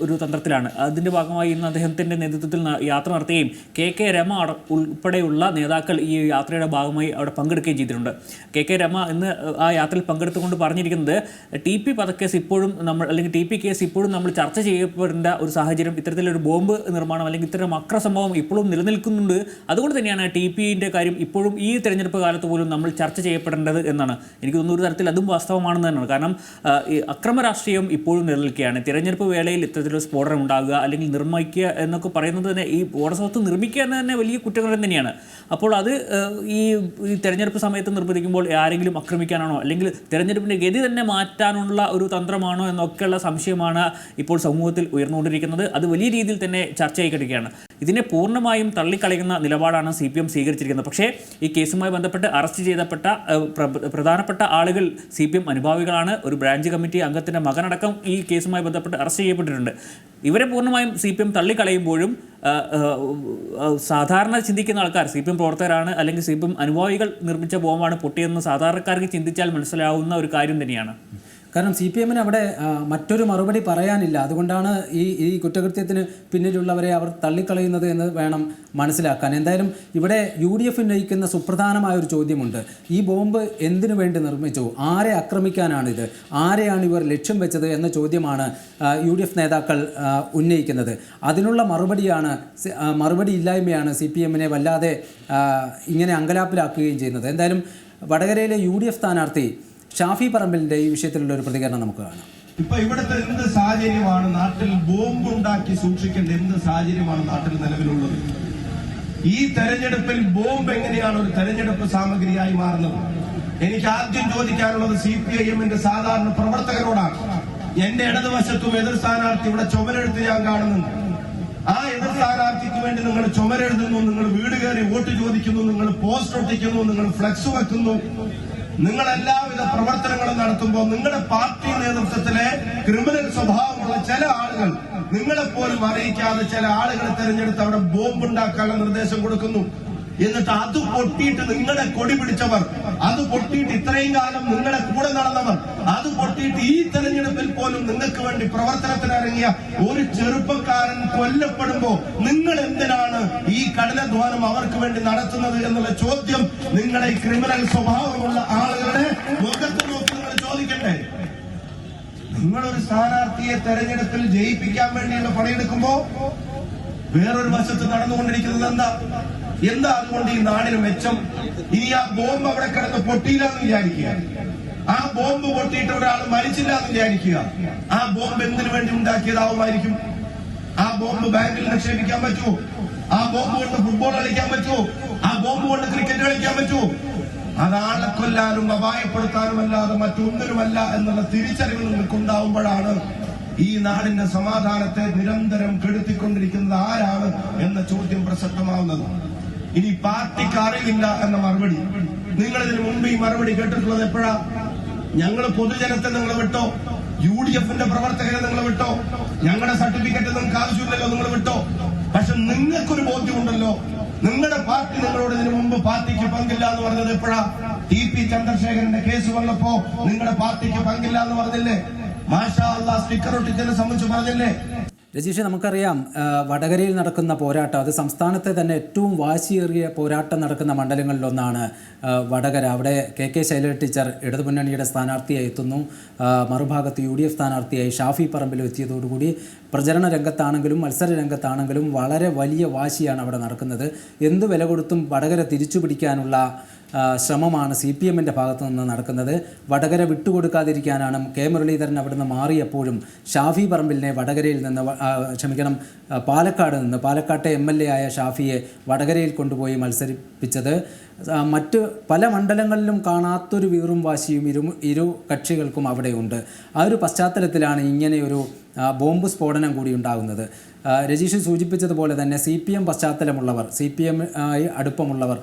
ഒരു തന്ത്രത്തിലാണ്. അതിൻ്റെ ഭാഗമായി ഇന്ന് അദ്ദേഹത്തിൻ്റെ നേതൃത്വത്തിൽ യാത്ര നടത്തുകയും KK രമ ഉൾപ്പെടെയുള്ള നേതാക്കൾ ഈ യാത്രയുടെ ഭാഗമായി അവിടെ പങ്കെടുക്കുകയും ചെയ്തിട്ടുണ്ട്. KK രമ ഇന്ന് ആ യാത്രയിൽ പങ്കെടുത്തുകൊണ്ട് പറഞ്ഞിരിക്കുന്നത് TP വധക്കേസ് ഇപ്പോഴും അല്ലെങ്കിൽ TP കേസ് ഇപ്പോഴും നമ്മൾ ചർച്ച ചെയ്യപ്പെടേണ്ട ഒരു സാഹചര്യം, ഇത്തരത്തിലൊരു ബോംബ് നിർമ്മാണം അല്ലെങ്കിൽ ഇത്തരം അക്രമസംഭവം ഇപ്പോഴും നിലനിൽക്കുന്നുണ്ട്. അതുകൊണ്ട് തന്നെയാണ് TPൻ്റെ കാര്യം ഇപ്പോഴും ഈ തെരഞ്ഞെടുപ്പ് കാലത്ത് പോലും നമ്മൾ ചർച്ച ചെയ്യപ്പെടേണ്ടത് എന്നാണ്. എനിക്ക് തോന്നുന്ന ഒരു തരത്തിൽ അതും വാസ്തവമാണെന്ന് തന്നെയാണ്. കാരണം ഈ അക്രമ രാഷ്ട്രീയം ഇപ്പോഴും നിലനിൽക്കുകയാണ്. തെരഞ്ഞെടുപ്പ് വേളയിൽ ഇത്തരത്തിലൊരു സ്ഫോടനം ഉണ്ടാകുക അല്ലെങ്കിൽ നിർമ്മിക്കുക എന്നൊക്കെ പറയുന്നത് തന്നെ ഈ സ്ഫോടനവസ്തു നിർമ്മിക്കുക എന്ന് തന്നെ വലിയ കുറ്റകൃത്യം തന്നെയാണ്. അപ്പോൾ അത് ഈ തെരഞ്ഞെടുപ്പ് സമയത്ത് നിർബന്ധിക്കുമ്പോൾ ആരെങ്കിലും ആക്രമിക്കാനാണോ അല്ലെങ്കിൽ തെരഞ്ഞെടുപ്പിൻ്റെ ഗതി തന്നെ മാറ്റാനുള്ള ഒരു തന്ത്രമാണോ എന്നൊക്കെയുള്ള സംശയമാണ് ഇപ്പോൾ സമൂഹത്തിൽ ഉയർന്നുകൊണ്ടിരിക്കുന്നത്. അത് വലിയ രീതിയിൽ തന്നെ ചർച്ചയായിക്കൊണ്ടിരിക്കുകയാണ്. ഇതിനെ പൂർണ്ണമായും തള്ളിക്കളയുന്ന നിലപാടാണ് CPM സ്വീകരിച്ചിരിക്കുന്നത്. പക്ഷേ ഈ കേസുമായി ബന്ധപ്പെട്ട് അറസ്റ്റ് ചെയ്യപ്പെട്ട പ്രധാനപ്പെട്ട ആളുകൾ CPM അനുഭാവികളാണ്. ഒരു ബ്രാഞ്ച് കമ്മിറ്റി അംഗത്തിൻ്റെ മകനടക്കം ഈ കേസുമായി ബന്ധപ്പെട്ട് അറസ്റ്റ് ചെയ്യപ്പെട്ടിട്ടുണ്ട്. ഇവരെ പൂർണ്ണമായും CPM തള്ളിക്കളയുമ്പോഴും സാധാരണ ചിന്തിക്കുന്ന ആൾക്കാർ CPM പ്രവർത്തകരാണ് അല്ലെങ്കിൽ CPM അനുഭാവികൾ നിർമ്മിച്ച ബോംബാണ് പൊട്ടിയെന്ന് സാധാരണക്കാർക്ക് ചിന്തിച്ചാൽ മനസ്സിലാവുന്ന ഒരു കാര്യം തന്നെയാണ്. കാരണം CPMന് അവിടെ മറ്റൊരു മറുപടി പറയാനില്ല. അതുകൊണ്ടാണ് ഈ കുറ്റകൃത്യത്തിന് പിന്നിലുള്ളവരെ അവർ തള്ളിക്കളയുന്നത് എന്ന് വേണം മനസ്സിലാക്കാൻ. എന്തായാലും ഇവിടെ UDF ഉന്നയിക്കുന്ന സുപ്രധാനമായൊരു ചോദ്യമുണ്ട്. ഈ ബോംബ് എന്തിനു വേണ്ടി നിർമ്മിച്ചു? ആരെ ആക്രമിക്കാനാണിത്? ആരെയാണ് ഇവർ ലക്ഷ്യം വെച്ചത് എന്ന ചോദ്യമാണ് UDF നേതാക്കൾ ഉന്നയിക്കുന്നത്. അതിനുള്ള മറുപടി ഇല്ലായ്മയാണ് CPMനെ വല്ലാതെ ഇങ്ങനെ അങ്കലാപ്പിലാക്കുകയും ചെയ്യുന്നത്. എന്തായാലും വടകരയിലെ UDF സ്ഥാനാർത്ഥി ഷാഫി പറമ്പിലിന്റെ ഈ വിഷയത്തിലുള്ള ഒരു പ്രതികരണം നമുക്ക് കാണാം. ഇപ്പൊ ഇവിടുത്തെ എന്ത് സാഹചര്യമാണ് നാട്ടിൽ ബോംബ് ഉണ്ടാക്കി സൂക്ഷിക്കേണ്ട എന്ത് സാഹചര്യമാണ് നാട്ടിൽ നിലവിലുള്ളത്? ഈ തെരഞ്ഞെടുപ്പിൽ ബോംബ് എങ്ങനെയാണ് ഒരു തെരഞ്ഞെടുപ്പ് സാമഗ്രിയായി മാറുന്നത്? എനിക്ക് ആദ്യം ചോദിക്കാനുള്ളത് CPIMന്റെ സാധാരണ പ്രവർത്തകരോടാണ്. എന്റെ ഇടതുവശത്തും എതിർ സ്ഥാനാർത്ഥി ഇവിടെ ചുമരെഴുത്ത് ഞാൻ കാണുന്നുണ്ട്. ആ എതിർ സ്ഥാനാർത്ഥിക്ക് വേണ്ടി നിങ്ങൾ ചുമരെഴുതുന്നു, നിങ്ങൾ വീട് കയറി വോട്ട് ചോദിക്കുന്നു, നിങ്ങൾ പോസ്റ്റർ ഒട്ടിക്കുന്നു, നിങ്ങൾ ഫ്ലെക്സ് വെക്കുന്നു, നിങ്ങൾ എല്ലാവിധ പ്രവർത്തനങ്ങളും നടത്തുമ്പോൾ നിങ്ങളുടെ പാർട്ടി നേതൃത്വത്തിലെ ക്രിമിനൽ സ്വഭാവമുള്ള ചില ആളുകൾ നിങ്ങളെപ്പോലും അറിയിക്കാതെ ചില ആളുകളെ തെരഞ്ഞെടുത്ത് അവിടെ ബോംബുണ്ടാക്കാനുള്ള നിർദ്ദേശം കൊടുക്കുന്നു. എന്നിട്ട് അത് പൊട്ടിയിട്ട് നിങ്ങളെ കൊടി പിടിച്ചവർ, അത് പൊട്ടിയിട്ട് ഇത്രയും കാലം നിങ്ങളെ കൂടെ നടന്നവർ, അത് പൊട്ടിയിട്ട് ഈ തെരഞ്ഞെടുപ്പിൽ പോലും നിങ്ങൾക്ക് വേണ്ടി പ്രവർത്തനത്തിനിറങ്ങിയ ഒരു ചെറുപ്പക്കാരൻ കൊല്ലപ്പെടുമ്പോ നിങ്ങൾ എന്തിനാണ് ഈ കഠിനാധ്വാനം അവർക്ക് വേണ്ടി നടത്തുന്നത് എന്നുള്ള ചോദ്യം നിങ്ങളെ ക്രിമിനൽ സ്വഭാവമുള്ള ആളുകളുടെ മുഖത്ത് നോക്കി നിങ്ങൾ ചോദിക്കണ്ടേ? നിങ്ങളൊരു സ്ഥാനാർത്ഥിയെ തെരഞ്ഞെടുപ്പിൽ ജയിപ്പിക്കാൻ വേണ്ടിയുള്ള പണിയെടുക്കുമ്പോ വേറൊരു വശത്ത് നടന്നുകൊണ്ടിരിക്കുന്നത് എന്താ അതുകൊണ്ട് ഈ നാടിന് മെച്ചം? ഇനി ആ ബോംബ് അവിടെ കിടന്ന് പൊട്ടിയില്ല എന്ന് വിചാരിക്കുക, ആ ബോംബ് പൊട്ടിയിട്ട് ഒരാൾ മരിച്ചില്ല എന്ന് വിചാരിക്കുക, ആ ബോംബ് എന്തിനു വേണ്ടി ഉണ്ടാക്കിയതാവുമായിരിക്കും? ആ ബോംബ് ബാങ്കിൽ നിക്ഷേപിക്കാൻ പറ്റുമോ? ആ ബോംബ് കൊണ്ട് ഫുട്ബോൾ കളിക്കാൻ പറ്റുമോ? ആ ബോംബ് കൊണ്ട് ക്രിക്കറ്റ് കളിക്കാൻ പറ്റുമോ? അതാളെ കൊല്ലാനും അപായപ്പെടുത്താനും അല്ലാതെ മറ്റൊന്നിനുമല്ല എന്നുള്ള തിരിച്ചറിവ് നിങ്ങൾക്കുണ്ടാവുമ്പോഴാണ് ഈ നാടിന്റെ സമാധാനത്തെ നിരന്തരം കെടുത്തിക്കൊണ്ടിരിക്കുന്നത് ആരാണ് എന്ന ചോദ്യം പ്രസക്തമാവുന്നത്. ഇനി പാർട്ടിക്ക് അറിയില്ല എന്ന മറുപടി, നിങ്ങൾ ഇതിനു മുമ്പ് ഈ മറുപടി കേട്ടിട്ടുള്ളത് എപ്പോഴാ? ഞങ്ങൾ പൊതുജനത്തെ നിങ്ങൾ വിട്ടോ? UDF-ന്റെ പ്രവർത്തകരെ നിങ്ങൾ വിട്ടോ, ഞങ്ങളുടെ സർട്ടിഫിക്കറ്റ് നിങ്ങൾക്ക് ആവശ്യമില്ലല്ലോ, നിങ്ങൾ വിട്ടോ. പക്ഷെ നിങ്ങൾക്കൊരു ബോധ്യമുണ്ടല്ലോ, നിങ്ങളുടെ പാർട്ടി നിങ്ങളോട് ഇതിനു മുമ്പ് പാർട്ടിക്ക് പങ്കില്ല എന്ന് പറഞ്ഞത് എപ്പോഴാ? TP ചന്ദ്രശേഖരന്റെ കേസ് വന്നപ്പോ നിങ്ങളുടെ പാർട്ടിക്ക് പങ്കില്ല എന്ന് പറഞ്ഞില്ലേ? മാഷാ അല്ലാഹ് സ്റ്റിക്കർ ഒട്ടിച്ചതിനെ സംബന്ധിച്ച് പറഞ്ഞില്ലേ? രജീഷ്, നമുക്കറിയാം വടകരയിൽ നടക്കുന്ന പോരാട്ടം, അത് സംസ്ഥാനത്തെ തന്നെ ഏറ്റവും വാശിയേറിയ പോരാട്ടം നടക്കുന്ന മണ്ഡലങ്ങളിലൊന്നാണ് വടകര. അവിടെ KK ശൈലജ ടീച്ചർ ഇടതുമുന്നണിയുടെ സ്ഥാനാർത്ഥിയായി എത്തുന്നു. മറുഭാഗത്ത് UDF സ്ഥാനാർത്ഥിയായി ഷാഫി പറമ്പിൽ എത്തിയതോടുകൂടി പ്രചരണ രംഗത്താണെങ്കിലും മത്സര രംഗത്താണെങ്കിലും വളരെ വലിയ വാശിയാണ് അവിടെ നടക്കുന്നത്. എന്ത് വില കൊടുത്തും വടകര തിരിച്ചു പിടിക്കാനുള്ള ശ്രമമാണ് CPM-ൻ്റെ ഭാഗത്തു നിന്ന് നടക്കുന്നത്. വടകര വിട്ടുകൊടുക്കാതിരിക്കാനാണ് K. മുരളീധരൻ അവിടുന്ന് മാറിയപ്പോഴും ഷാഫി പറമ്പിലിനെ വടകരയിൽ നിന്ന് പാലക്കാട്ടെ MLA ആയ ഷാഫിയെ വടകരയിൽ കൊണ്ടുപോയി മത്സരിപ്പിച്ചത്. മറ്റ് പല മണ്ഡലങ്ങളിലും കാണാത്തൊരു വീറും വാശിയും ഇരു കക്ഷികൾക്കും അവിടെയുണ്ട്. ആ ഒരു പശ്ചാത്തലത്തിലാണ് ഇങ്ങനെയൊരു ബോംബ് സ്ഫോടനം കൂടി ഉണ്ടാകുന്നത്. രജീഷ് സൂചിപ്പിച്ചതുപോലെ തന്നെ CPM പശ്ചാത്തലമുള്ളവർ, CPM ആയി അടുപ്പമുള്ളവർ,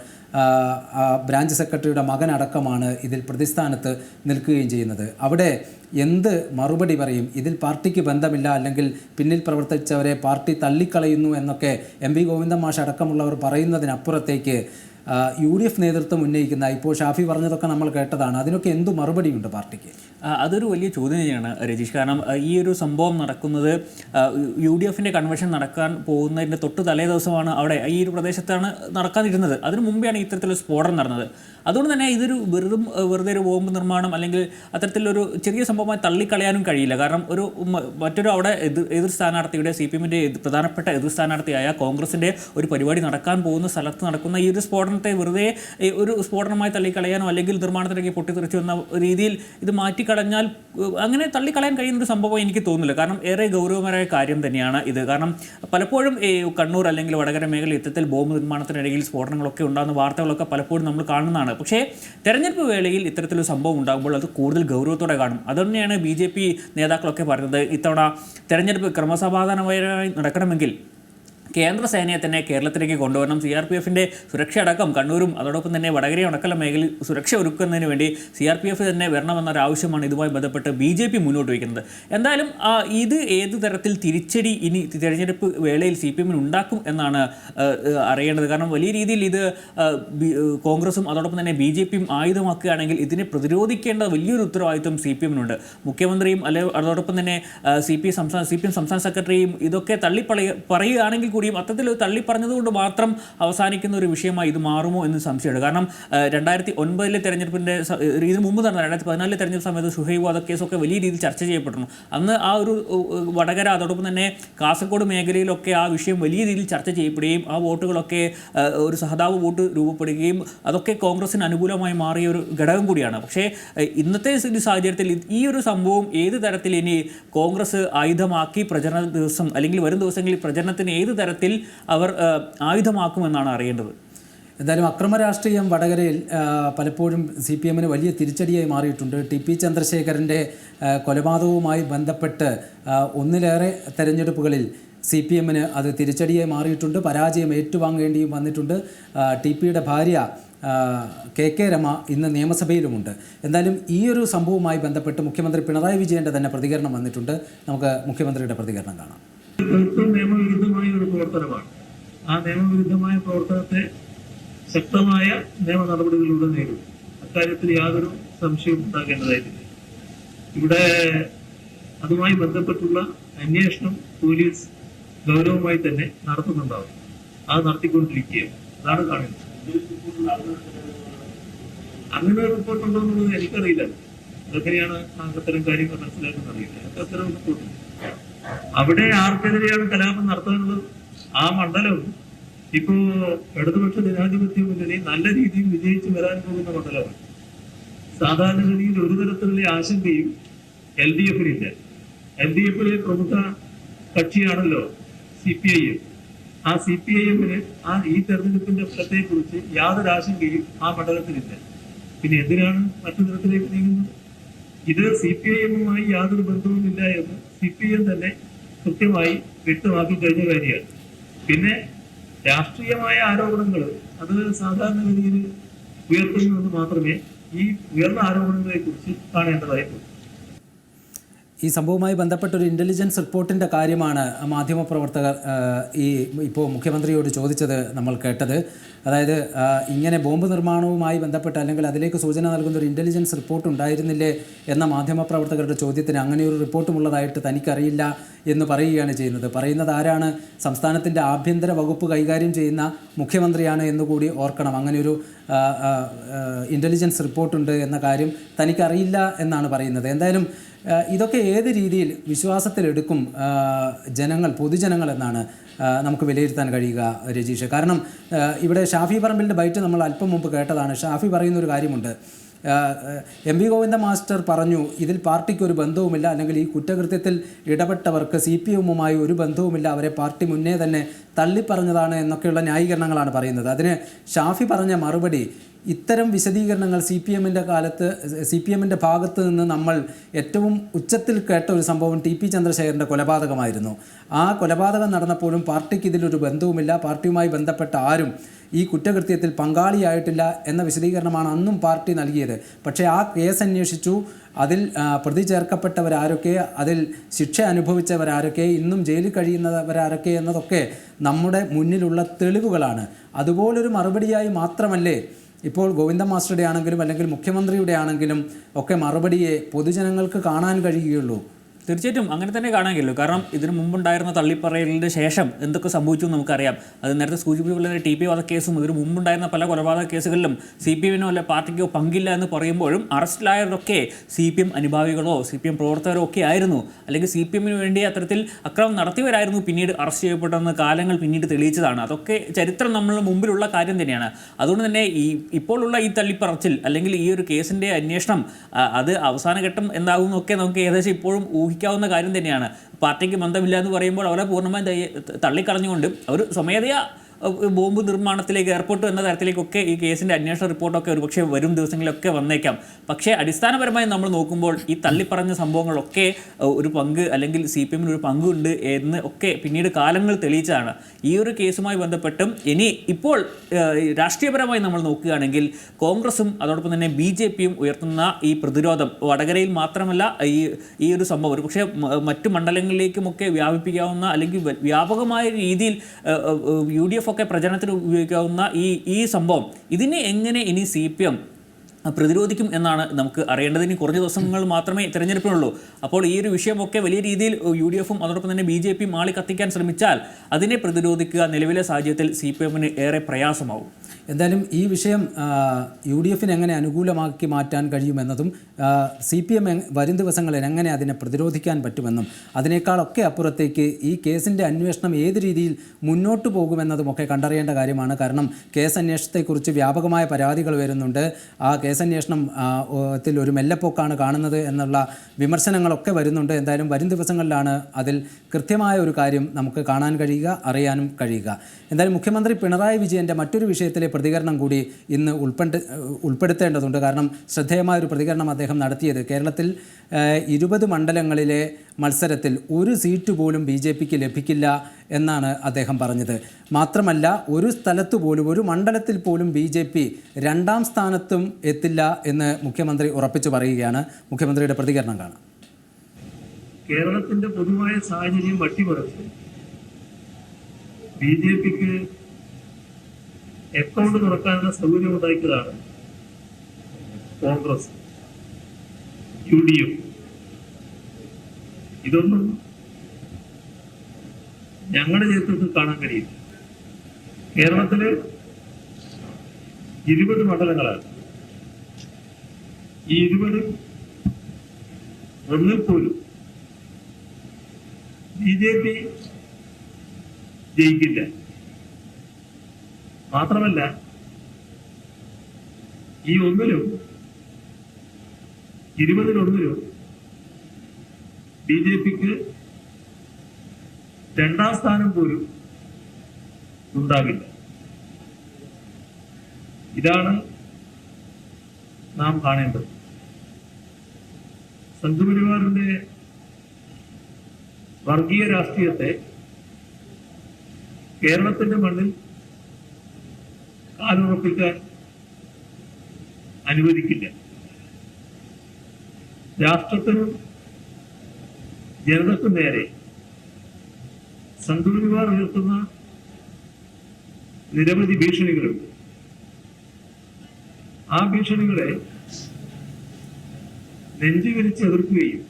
ബ്രാഞ്ച് സെക്രട്ടറിയുടെ മകനടക്കമാണ് ഇതിൽ പ്രതിസ്ഥാനത്ത് നിൽക്കുകയും ചെയ്യുന്നത്. അവിടെ എന്ത് മറുപടി പറയും? ഇതിൽ പാർട്ടിക്ക് ബന്ധമില്ല, അല്ലെങ്കിൽ പിന്നിൽ പ്രവർത്തിച്ചവരെ പാർട്ടി തള്ളിക്കളയുന്നു എന്നൊക്കെ MP ഗോവിന്ദൻ മാഷ് അടക്കമുള്ളവർ പറയുന്നതിനപ്പുറത്തേക്ക് UDF നേതൃത്വം ഉന്നയിക്കുന്ന, ഇപ്പോൾ ഷാഫി പറഞ്ഞതൊക്കെ നമ്മൾ കേട്ടതാണ്, അതിനൊക്കെ എന്തു മറുപടിയുണ്ട് പാർട്ടിക്ക്? അതൊരു വലിയ ചോദ്യം തന്നെയാണ് രജീഷ്. കാരണം ഈ ഒരു സംഭവം നടക്കുന്നത് UDF-ന്റെ കൺവെൻഷൻ നടക്കാൻ പോകുന്നതിൻ്റെ തൊട്ട് തലേ ദിവസമാണ് അവിടെ ഈ ഒരു പ്രദേശത്താണ് നടക്കാതിരുന്നത്. അതിനു മുമ്പെയാണ് ഇത്തരത്തിലൊരു സ്ഫോടനം നടന്നത്. അതുകൊണ്ട് തന്നെ ഇതൊരു വെറുതെ ഒരു ബോംബ് നിർമ്മാണം അല്ലെങ്കിൽ അത്തരത്തിലൊരു ചെറിയ സംഭവമായി തള്ളിക്കളയാനും കഴിയില്ല. കാരണം മറ്റൊരു അവിടെ എതിർ സ്ഥാനാർത്ഥിയുടെ CPM-ൻ്റെ പ്രധാനപ്പെട്ട എതിർ സ്ഥാനാർത്ഥിയായ കോൺഗ്രസിൻ്റെ ഒരു പരിപാടി നടക്കാൻ പോകുന്ന സ്ഥലത്ത് നടക്കുന്ന ഈ ഒരു സ്ഫോടനത്തെ വെറുതെ ഒരു സ്ഫോടനമായി തള്ളിക്കളയാനോ അല്ലെങ്കിൽ നിർമ്മാണത്തിലേക്ക് പൊട്ടിത്തെറിച്ചു എന്ന രീതിയിൽ ഇത് മാറ്റിക്കളഞ്ഞാൽ അങ്ങനെ തള്ളിക്കളയാൻ കഴിയുന്നൊരു സംഭവം എനിക്ക് തോന്നുന്നില്ല. കാരണം ഏറെ ഗൗരവകരമായ കാര്യം തന്നെയാണ് ഇത്. കാരണം പലപ്പോഴും കണ്ണൂർ അല്ലെങ്കിൽ വടകര മേഖലയിൽ ഇത്തരത്തിൽ ബോംബ് നിർമ്മാണത്തിനിടയിൽ സ്ഫോടനങ്ങളൊക്കെ ഉണ്ടാകുന്ന വാർത്തകളൊക്കെ പലപ്പോഴും നമ്മൾ കാണുന്നതാണ്. പക്ഷേ തെരഞ്ഞെടുപ്പ് വേളയിൽ ഇത്തരത്തിലൊരു സംഭവം ഉണ്ടാകുമ്പോൾ അത് കൂടുതൽ ഗൗരവത്തോടെ കാണും. അതുതന്നെയാണ് BJP നേതാക്കളൊക്കെ പറഞ്ഞത്. ഇത്തവണ തെരഞ്ഞെടുപ്പ് ക്രമസമാധാനപരമായി നടക്കണമെങ്കിൽ കേന്ദ്ര സേനയെ തന്നെ കേരളത്തിലേക്ക് കൊണ്ടുവരണം. CRPF-ൻ്റെ സുരക്ഷ അടക്കം കണ്ണൂരും അതോടൊപ്പം തന്നെ വടകരയും അടക്കമുള്ള മേഖലയിൽ സുരക്ഷ ഒരുക്കുന്നതിന് വേണ്ടി CRPF തന്നെ വരണമെന്നൊരാവശ്യമാണ് ഇതുമായി ബന്ധപ്പെട്ട് BJP മുന്നോട്ട് വയ്ക്കുന്നത്. എന്തായാലും ഇത് ഏത് തരത്തിൽ തിരിച്ചടി ഇനി തിരഞ്ഞെടുപ്പ് വേളയിൽ CPM-ന് ഉണ്ടാക്കും എന്നാണ് അറിയേണ്ടത്. കാരണം വലിയ രീതിയിൽ ഇത് കോൺഗ്രസും അതോടൊപ്പം തന്നെ BJP-യും ആയുധമാക്കുകയാണെങ്കിൽ ഇതിനെ പ്രതിരോധിക്കേണ്ട വലിയൊരു ഉത്തരവാദിത്വം CPM-നുണ്ട്. മുഖ്യമന്ത്രിയും അതോടൊപ്പം തന്നെ CPM സംസ്ഥാന സെക്രട്ടറിയും ഇതൊക്കെ പറയുകയാണെങ്കിൽ അത്തരത്തിൽ തള്ളിപ്പറഞ്ഞതുകൊണ്ട് മാത്രം അവസാനിക്കുന്ന ഒരു വിഷയമായി ഇത് മാറുമോ എന്ന് സംശയമുണ്ട്. കാരണം 2009 തെരഞ്ഞെടുപ്പിൻ്റെ ഇതിന് മുമ്പ് നടന്ന 2014 തെരഞ്ഞെടുപ്പ് സമയത്ത് ഷുഹൈബ് വധക്കേസൊക്കെ വലിയ രീതിയിൽ ചർച്ച ചെയ്യപ്പെട്ടിരുന്നു. അന്ന് ആ ഒരു വടകര അതോടൊപ്പം തന്നെ കാസർഗോഡ് മേഖലയിലൊക്കെ ആ വിഷയം വലിയ രീതിയിൽ ചർച്ച ചെയ്യപ്പെടുകയും ആ വോട്ടുകളൊക്കെ ഒരു സഹതാപ വോട്ട് രൂപപ്പെടുകയും അതൊക്കെ കോൺഗ്രസിന് അനുകൂലമായി മാറിയ ഒരു ഘടകം കൂടിയാണ്. പക്ഷേ ഇന്നത്തെ സാഹചര്യത്തിൽ ഈ ഒരു സംഭവം ഏത് തരത്തിൽ ഇനി കോൺഗ്രസ് ആയുധമാക്കി പ്രചരണ ദിവസം അല്ലെങ്കിൽ വരും ദിവസങ്ങളിൽ പ്രചരണത്തിന് ഏത് തരത്തിൽ അവർ ആയുധമാക്കുമെന്നാണ് അറിയേണ്ടത്. എന്തായാലും അക്രമ രാഷ്ട്രീയം വടകരയിൽ പലപ്പോഴും CPM-ന് വലിയ തിരിച്ചടിയായി മാറിയിട്ടുണ്ട്. TP ചന്ദ്രശേഖരൻ്റെ കൊലപാതകവുമായി ബന്ധപ്പെട്ട് ഒന്നിലേറെ തെരഞ്ഞെടുപ്പുകളിൽ CPM-ന് അത് തിരിച്ചടിയായി മാറിയിട്ടുണ്ട്. പരാജയം ഏറ്റുവാങ്ങേണ്ടിയും വന്നിട്ടുണ്ട്. TPയുടെ ഭാര്യ KK രമ ഇന്ന് നിയമസഭയിലുമുണ്ട്. എന്തായാലും ഈ ഒരു സംഭവവുമായി ബന്ധപ്പെട്ട് മുഖ്യമന്ത്രി പിണറായി വിജയൻ്റെ തന്നെ പ്രതികരണം വന്നിട്ടുണ്ട്. നമുക്ക് മുഖ്യമന്ത്രിയുടെ പ്രതികരണം കാണാം. നിയമവിരുദ്ധമായ ഒരു പ്രവർത്തനമാണ്. ആ നിയമവിരുദ്ധമായ പ്രവർത്തനത്തെ ശക്തമായ നിയമ നടപടികളിലൂടെ നേരിടും. അക്കാര്യത്തിൽ യാതൊരു സംശയവും ഉണ്ടാകേണ്ടതായിട്ടില്ല. ഇവിടെ അതുമായി ബന്ധപ്പെട്ടുള്ള അന്വേഷണം പോലീസ് ഗൗരവമായി തന്നെ നടത്തുന്നുണ്ടാവും. അത് നടത്തിക്കൊണ്ടിരിക്കുകയാണ്. അതാണ് കാണുന്നത്. അങ്ങനെ ഒരു റിപ്പോർട്ട് ഉണ്ടോ എന്നുള്ളത് എനിക്കറിയില്ല. അതെങ്ങനെയാണ് അത്തരം കാര്യങ്ങൾ മനസ്സിലാക്കുന്നത് അറിയില്ല. അത്തരം റിപ്പോർട്ട് അവിടെ ആർക്കെതിരെയാണ് കലാപം നടത്താനുള്ളത്? ആ മണ്ഡലം ഇപ്പോ ഇടതുപക്ഷ ജനാധിപത്യ മുന്നണി നല്ല രീതിയിൽ വിജയിച്ച് വരാൻ പോകുന്ന മണ്ഡലമാണ്. സാധാരണഗതിയിൽ ഒരു തരത്തിലുള്ള ആശങ്കയും LDF-നില്ല. LDF-ലെ പ്രമുഖ കക്ഷിയാണല്ലോ CPIM. ആ CPIM-ന് ഈ തെരഞ്ഞെടുപ്പിന്റെ ഫലത്തെക്കുറിച്ച് യാതൊരു ആശങ്കയും ആ മണ്ഡലത്തിലില്ല. പിന്നെ എന്തിനാണ് മറ്റു തരത്തിലേക്ക് നീങ്ങുന്നത്? ഇത് CPIM-മായി യാതൊരു ബന്ധവുമില്ല എന്ന് CPM തന്നെ കൃത്യമായി വ്യക്തമാക്കി കഴിഞ്ഞ കാര്യമാണ്. പിന്നെ രാഷ്ട്രീയമായ ആരോപണങ്ങൾ അത് സാധാരണഗതിയിൽ ഉയർത്തുന്നുവെന്ന് മാത്രമേ ഈ ഉയർന്ന ആരോപണങ്ങളെ കുറിച്ച് കാണേണ്ടതായിട്ടുള്ളൂ. ഈ സംഭവവുമായി ബന്ധപ്പെട്ട ഒരു ഇൻ്റലിജൻസ് റിപ്പോർട്ടിൻ്റെ കാര്യമാണ് മാധ്യമപ്രവർത്തകർ ഇപ്പോൾ മുഖ്യമന്ത്രിയോട് ചോദിച്ചത് നമ്മൾ കേട്ടത്. അതായത് ഇങ്ങനെ ബോംബ് നിർമ്മാണവുമായി ബന്ധപ്പെട്ട് അല്ലെങ്കിൽ അതിലേക്ക് സൂചന നൽകുന്ന ഒരു ഇൻ്റലിജൻസ് റിപ്പോർട്ട് ഉണ്ടായിരുന്നില്ലേ എന്ന മാധ്യമപ്രവർത്തകരുടെ ചോദ്യത്തിന് അങ്ങനെയൊരു റിപ്പോർട്ടുമുള്ളതായിട്ട് തനിക്കറിയില്ല എന്ന് പറയുകയാണ് ചെയ്യുന്നത്. പറയുന്നത് ആരാണ്? സംസ്ഥാനത്തിൻ്റെ ആഭ്യന്തര വകുപ്പ് കൈകാര്യം ചെയ്യുന്ന മുഖ്യമന്ത്രിയാണ് എന്നുകൂടി ഓർക്കണം. അങ്ങനെയൊരു ഇൻ്റലിജൻസ് റിപ്പോർട്ടുണ്ട് എന്ന കാര്യം തനിക്കറിയില്ല എന്നാണ് പറയുന്നത്. എന്തായാലും ഇതൊക്കെ ഏത് രീതിയിൽ വിശ്വാസത്തിലെടുക്കും പൊതുജനങ്ങൾ എന്നാണ് നമുക്ക് വിലയിരുത്താൻ കഴിയുക രജീഷ്. കാരണം ഇവിടെ ഷാഫി പറമ്പിലിൻ്റെ ബൈറ്റ് നമ്മൾ അല്പം മുമ്പ് കേട്ടതാണ്. ഷാഫി പറയുന്നൊരു കാര്യമുണ്ട്. എം വി ഗോവിന്ദ മാസ്റ്റർ പറഞ്ഞു ഇതിൽ പാർട്ടിക്ക് ഒരു ബന്ധവുമില്ല, അല്ലെങ്കിൽ ഈ കുറ്റകൃത്യത്തിൽ ഇടപെട്ടവർക്ക് CPM-ഉമായി ഒരു ബന്ധവുമില്ല, അവരെ പാർട്ടി മുന്നേ തന്നെ തള്ളിപ്പറഞ്ഞതാണ് എന്നൊക്കെയുള്ള ന്യായീകരണങ്ങളാണ് പറയുന്നത്. അതിന് ഷാഫി പറഞ്ഞ മറുപടി, ഇത്തരം വിശദീകരണങ്ങൾ CPM-ൻ്റെ ഭാഗത്ത് നിന്ന് നമ്മൾ ഏറ്റവും ഉച്ചത്തിൽ കേട്ട ഒരു സംഭവം TP ചന്ദ്രശേഖരൻ്റെ കൊലപാതകമായിരുന്നു. ആ കൊലപാതകം നടന്നപ്പോഴും പാർട്ടിക്ക് ഇതിലൊരു ബന്ധവുമില്ല, പാർട്ടിയുമായി ബന്ധപ്പെട്ട ആരും ഈ കുറ്റകൃത്യത്തിൽ പങ്കാളിയായിട്ടില്ല എന്ന വിശദീകരണമാണ് അന്നും പാർട്ടി നൽകിയത്. പക്ഷേ ആ കേസ് അന്വേഷിച്ചു, അതിൽ പ്രതി ചേർക്കപ്പെട്ടവരാരൊക്കെ, അതിൽ ശിക്ഷ അനുഭവിച്ചവരാരൊക്കെ, ഇന്നും ജയിലിൽ കഴിയുന്നവരാരൊക്കെ എന്നതൊക്കെ നമ്മുടെ മുന്നിലുള്ള തെളിവുകളാണ്. അതുപോലൊരു മറുപടിയായി മാത്രമല്ലേ ഇപ്പോൾ ഗോവിന്ദ മാസ്റ്ററുടെ ആണെങ്കിലും അല്ലെങ്കിൽ മുഖ്യമന്ത്രിയുടെ ആണെങ്കിലും ഒക്കെ മറുപടിയെ പൊതുജനങ്ങൾക്ക് കാണാൻ കഴിയുകയുള്ളൂ. തീർച്ചയായിട്ടും അങ്ങനെ തന്നെ കാണാൻ കഴിയുള്ളൂ. കാരണം ഇതിന് മുമ്പുണ്ടായിരുന്ന തള്ളിപ്പറയലിൻ്റെ ശേഷം എന്തൊക്കെ സംഭവിച്ചു എന്ന് നമുക്കറിയാം. അത് നേരത്തെ സൂചിപ്പിച്ചുള്ള TP വധക്കേസും ഇതിന് മുമ്പുണ്ടായിരുന്ന പല കൊലപാതക കേസുകളിലും CPM-നോ അല്ലെ പാർട്ടിക്കോ പങ്കില്ല എന്ന് പറയുമ്പോഴും അറസ്റ്റിലായവരൊക്കെ CPM അനുഭാവികളോ CPM പ്രവർത്തകരോ ഒക്കെ ആയിരുന്നു, അല്ലെങ്കിൽ CPM-ന് വേണ്ടി അത്തരത്തിൽ അക്രമം നടത്തിയവരായിരുന്നു പിന്നീട് അറസ്റ്റ് ചെയ്യപ്പെട്ടെന്ന് കാലങ്ങൾ പിന്നീട് തെളിയിച്ചതാണ്. അതൊക്കെ ചരിത്രം നമ്മളുടെ മുമ്പിലുള്ള കാര്യം തന്നെയാണ്. അതുകൊണ്ട് തന്നെ ഇപ്പോഴുള്ള ഈ തള്ളിപ്പറച്ചിൽ അല്ലെങ്കിൽ ഈ ഒരു കേസിൻ്റെ അന്വേഷണം അത് അവസാന ഘട്ടം എന്താകുമെന്നൊക്കെ നമുക്ക് ഏകദേശം ഇപ്പോഴും ഊഹിക്കാവുന്ന കാര്യം തന്നെയാണ്. പാർട്ടിക്ക് ബന്ധമില്ല എന്ന് പറയുമ്പോൾ അവരെ പൂർണ്ണമായും തള്ളിക്കളഞ്ഞുകൊണ്ട് അവർ സ്വമേധയാ ബോംബ് നിർമ്മാണത്തിലേക്ക് ഏർപ്പെട്ടു എന്ന തരത്തിലേക്കൊക്കെ ഈ കേസിൻ്റെ അന്വേഷണ റിപ്പോർട്ടൊക്കെ ഒരുപക്ഷെ വരും ദിവസങ്ങളിലൊക്കെ വന്നേക്കാം. പക്ഷേ അടിസ്ഥാനപരമായി നമ്മൾ നോക്കുമ്പോൾ ഈ തള്ളിപ്പറഞ്ഞ സംഭവങ്ങളൊക്കെ ഒരു പങ്ക് അല്ലെങ്കിൽ CPM-ന് ഒരു പങ്കുണ്ട് എന്ന് ഒക്കെ പിന്നീട് കാലങ്ങൾ തെളിയിച്ചതാണ്. ഈ ഒരു കേസുമായി ബന്ധപ്പെട്ടും ഇനി ഇപ്പോൾ രാഷ്ട്രീയപരമായി നമ്മൾ നോക്കുകയാണെങ്കിൽ കോൺഗ്രസും അതോടൊപ്പം തന്നെ BJP-യും ഉയർത്തുന്ന ഈ പ്രതിരോധം വടകരയിൽ മാത്രമല്ല ഈ ഒരു സംഭവം ഒരു പക്ഷേ മറ്റു മണ്ഡലങ്ങളിലേക്കുമൊക്കെ വ്യാപിപ്പിക്കാവുന്ന അല്ലെങ്കിൽ വ്യാപകമായ രീതിയിൽ UDF ഒക്കെ പ്രചരണത്തിന് ഉപയോഗിക്കാവുന്ന ഈ സംഭവം ഇതിനെ എങ്ങനെ ഇനി CPM പ്രതിരോധിക്കും എന്നാണ് നമുക്ക് അറിയേണ്ടത്. ഇനി കുറഞ്ഞ ദിവസങ്ങൾ മാത്രമേ തിരഞ്ഞെടുപ്പിനുള്ളൂ. അപ്പോൾ ഈ ഒരു വിഷയമൊക്കെ വലിയ രീതിയിൽ UDF-ഉം അതോടൊപ്പം തന്നെ BJP-യും ആളി കത്തിക്കാൻ ശ്രമിച്ചാൽ അതിനെ പ്രതിരോധിക്കുക നിലവിലെ സാഹചര്യത്തിൽ CPM-ന് ഏറെ പ്രയാസമാവും. എന്തായാലും ഈ വിഷയം UDF-ന് എങ്ങനെ അനുകൂലമാക്കി മാറ്റാൻ കഴിയുമെന്നതും CPM വരും ദിവസങ്ങളിൽ എങ്ങനെ അതിനെ പ്രതിരോധിക്കാൻ പറ്റുമെന്നും അതിനേക്കാളൊക്കെ അപ്പുറത്തേക്ക് ഈ കേസിൻ്റെ അന്വേഷണം ഏത് രീതിയിൽ മുന്നോട്ട് പോകുമെന്നതുമൊക്കെ കണ്ടറിയേണ്ട കാര്യമാണ്. കാരണം കേസ് അന്വേഷണത്തെക്കുറിച്ച് വ്യാപകമായ പരാതികൾ വരുന്നുണ്ട്. ആ കേസന്വേഷണത്തിൽ ഒരു മെല്ലെപ്പോക്കാണ് കാണുന്നത് എന്നുള്ള വിമർശനങ്ങളൊക്കെ വരുന്നുണ്ട്. എന്തായാലും വരും ദിവസങ്ങളിലാണ് അതിൽ കൃത്യമായ ഒരു കാര്യം നമുക്ക് കാണാൻ കഴിയുക, അറിയാനും കഴിയുക. എന്തായാലും മുഖ്യമന്ത്രി പിണറായി വിജയൻ്റെ മറ്റൊരു വിഷയത്തിലെ പ്രതികരണം കൂടി ഇന്ന് ഉൾപ്പെടുത്തേണ്ടതുണ്ട്. കാരണം ശ്രദ്ധേയമായൊരു പ്രതികരണം അദ്ദേഹം നടത്തിയത് കേരളത്തിൽ 20 മണ്ഡലങ്ങളിലെ മത്സരത്തിൽ ഒരു സീറ്റ് പോലും BJP-ക്ക് ലഭിക്കില്ല എന്നാണ് അദ്ദേഹം പറഞ്ഞത്. മാത്രമല്ല ഒരു സ്ഥലത്ത് പോലും ഒരു മണ്ഡലത്തിൽ പോലും BJP 2ാം സ്ഥാനത്തും എത്തില്ല എന്ന് മുഖ്യമന്ത്രി ഉറപ്പിച്ചു പറയുകയാണ്. മുഖ്യമന്ത്രിയുടെ പ്രതികരണം കാണാം. കേരളത്തിന്റെ പൊതുവായ സാഹചര്യം വട്ടിമറിച്ച് BJP-ക്ക് അക്കൗണ്ട് തുറക്കാനുള്ള സൗകര്യം ഉണ്ടാക്കിയതാണ് കോൺഗ്രസ് UDF. ഇതൊന്നും ഞങ്ങളുടെ ചരിത്രത്തിൽ കാണാൻ കഴിയില്ല. കേരളത്തില് 20 മണ്ഡലങ്ങളാണ്. ഈ 20 ഒന്നിൽ പോലും BJP ജയിക്കില്ല. മാത്രമല്ല ഈ 20-ൽ BJP-ക്ക് 2ാം സ്ഥാനം പോലും ഉണ്ടാകില്ല. ഇതാണ് നാം കാണേണ്ടത്. സംഘപരിവാറിന്റെ വർഗീയ രാഷ്ട്രീയത്തെ കേരളത്തിന്റെ മണ്ണിൽ കാലുറപ്പിക്കാൻ അനുവദിക്കില്ല. രാഷ്ട്രത്തിനും ജനതയ്ക്ക് നേരെ സംഘപരിവാർ ഉയർത്തുന്ന നിരവധി ഭീഷണികളുണ്ട്. ആ ഭീഷണികളെ നെഞ്ചുവിരിച്ച് എതിർക്കുകയും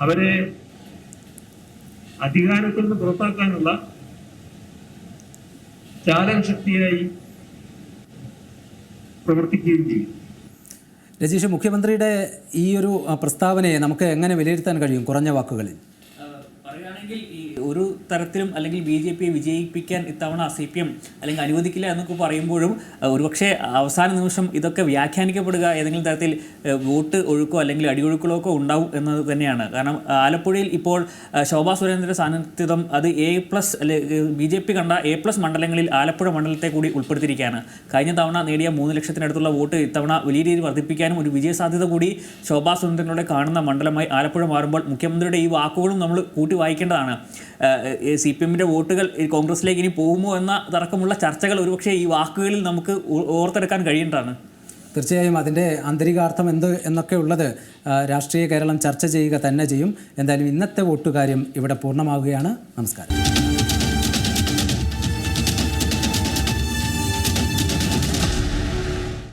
അവരെ അധികാരത്തിൽ നിന്ന് പുറത്താക്കാനുള്ള ചാലകശക്തിയായി പ്രവർത്തിക്കുകയും ചെയ്യും. രജീഷ്, മുഖ്യമന്ത്രിയുടെ ഈ ഒരു പ്രസ്താവനയെ നമുക്ക് എങ്ങനെ വിലയിരുത്താൻ കഴിയും കുറഞ്ഞ വാക്കുകളിൽ? പറയുകയാണെങ്കിൽ ഈ ഒരു തരത്തിലും അല്ലെങ്കിൽ BJP വിജയിപ്പിക്കാൻ ഇത്തവണ CPM അല്ലെങ്കിൽ അനുവദിക്കില്ല എന്നൊക്കെ പറയുമ്പോഴും ഒരുപക്ഷെ അവസാന നിമിഷം ഇതൊക്കെ വ്യാഖ്യാനിക്കപ്പെടുക ഏതെങ്കിലും തരത്തിൽ വോട്ട് ഒഴുക്കോ അല്ലെങ്കിൽ അടിയൊഴുക്കലോ ഒക്കെ ഉണ്ടാവും എന്നത് തന്നെയാണ്. കാരണം ആലപ്പുഴയിൽ ഇപ്പോൾ ശോഭാ സുരേന്ദ്രൻ്റെ സാന്നിധ്യം അത് A+ BJP കണ്ട A+ മണ്ഡലങ്ങളിൽ ആലപ്പുഴ മണ്ഡലത്തെ കൂടി ഉൾപ്പെടുത്തിയിരിക്കുകയാണ്. കഴിഞ്ഞ തവണ നേടിയ 3 ലക്ഷത്തിനടുത്തുള്ള വോട്ട് ഇത്തവണ വലിയ രീതിയിൽ വർദ്ധിപ്പിക്കാനും ഒരു വിജയസാധ്യത കൂടി ശോഭാ സുരേന്ദ്രനോടെ കാണുന്ന മണ്ഡലമായി ആലപ്പുഴ മാറുമ്പോൾ മുഖ്യമന്ത്രിയുടെ ഈ വാക്കുകളും നമ്മൾ കൂട്ടി വായിക്കേണ്ടതാണ്. CPMൻ്റെ വോട്ടുകൾ കോൺഗ്രസിലേക്ക് ഇനി പോകുമോ എന്ന തർക്കമുള്ള ചർച്ചകൾ ഒരുപക്ഷെ ഈ വാക്കുകളിൽ നമുക്ക് ഓർത്തെടുക്കാൻ കഴിയേണ്ടതാണ്. തീർച്ചയായും അതിൻ്റെ ആന്തരികാർത്ഥം എന്ത് എന്നൊക്കെ ഉള്ളത് രാഷ്ട്രീയ കേരളം ചർച്ച ചെയ്യുക തന്നെ ചെയ്യും. എന്തായാലും ഇന്നത്തെ വോട്ടുകാര്യം ഇവിടെ പൂർണ്ണമാവുകയാണ്. നമസ്കാരം.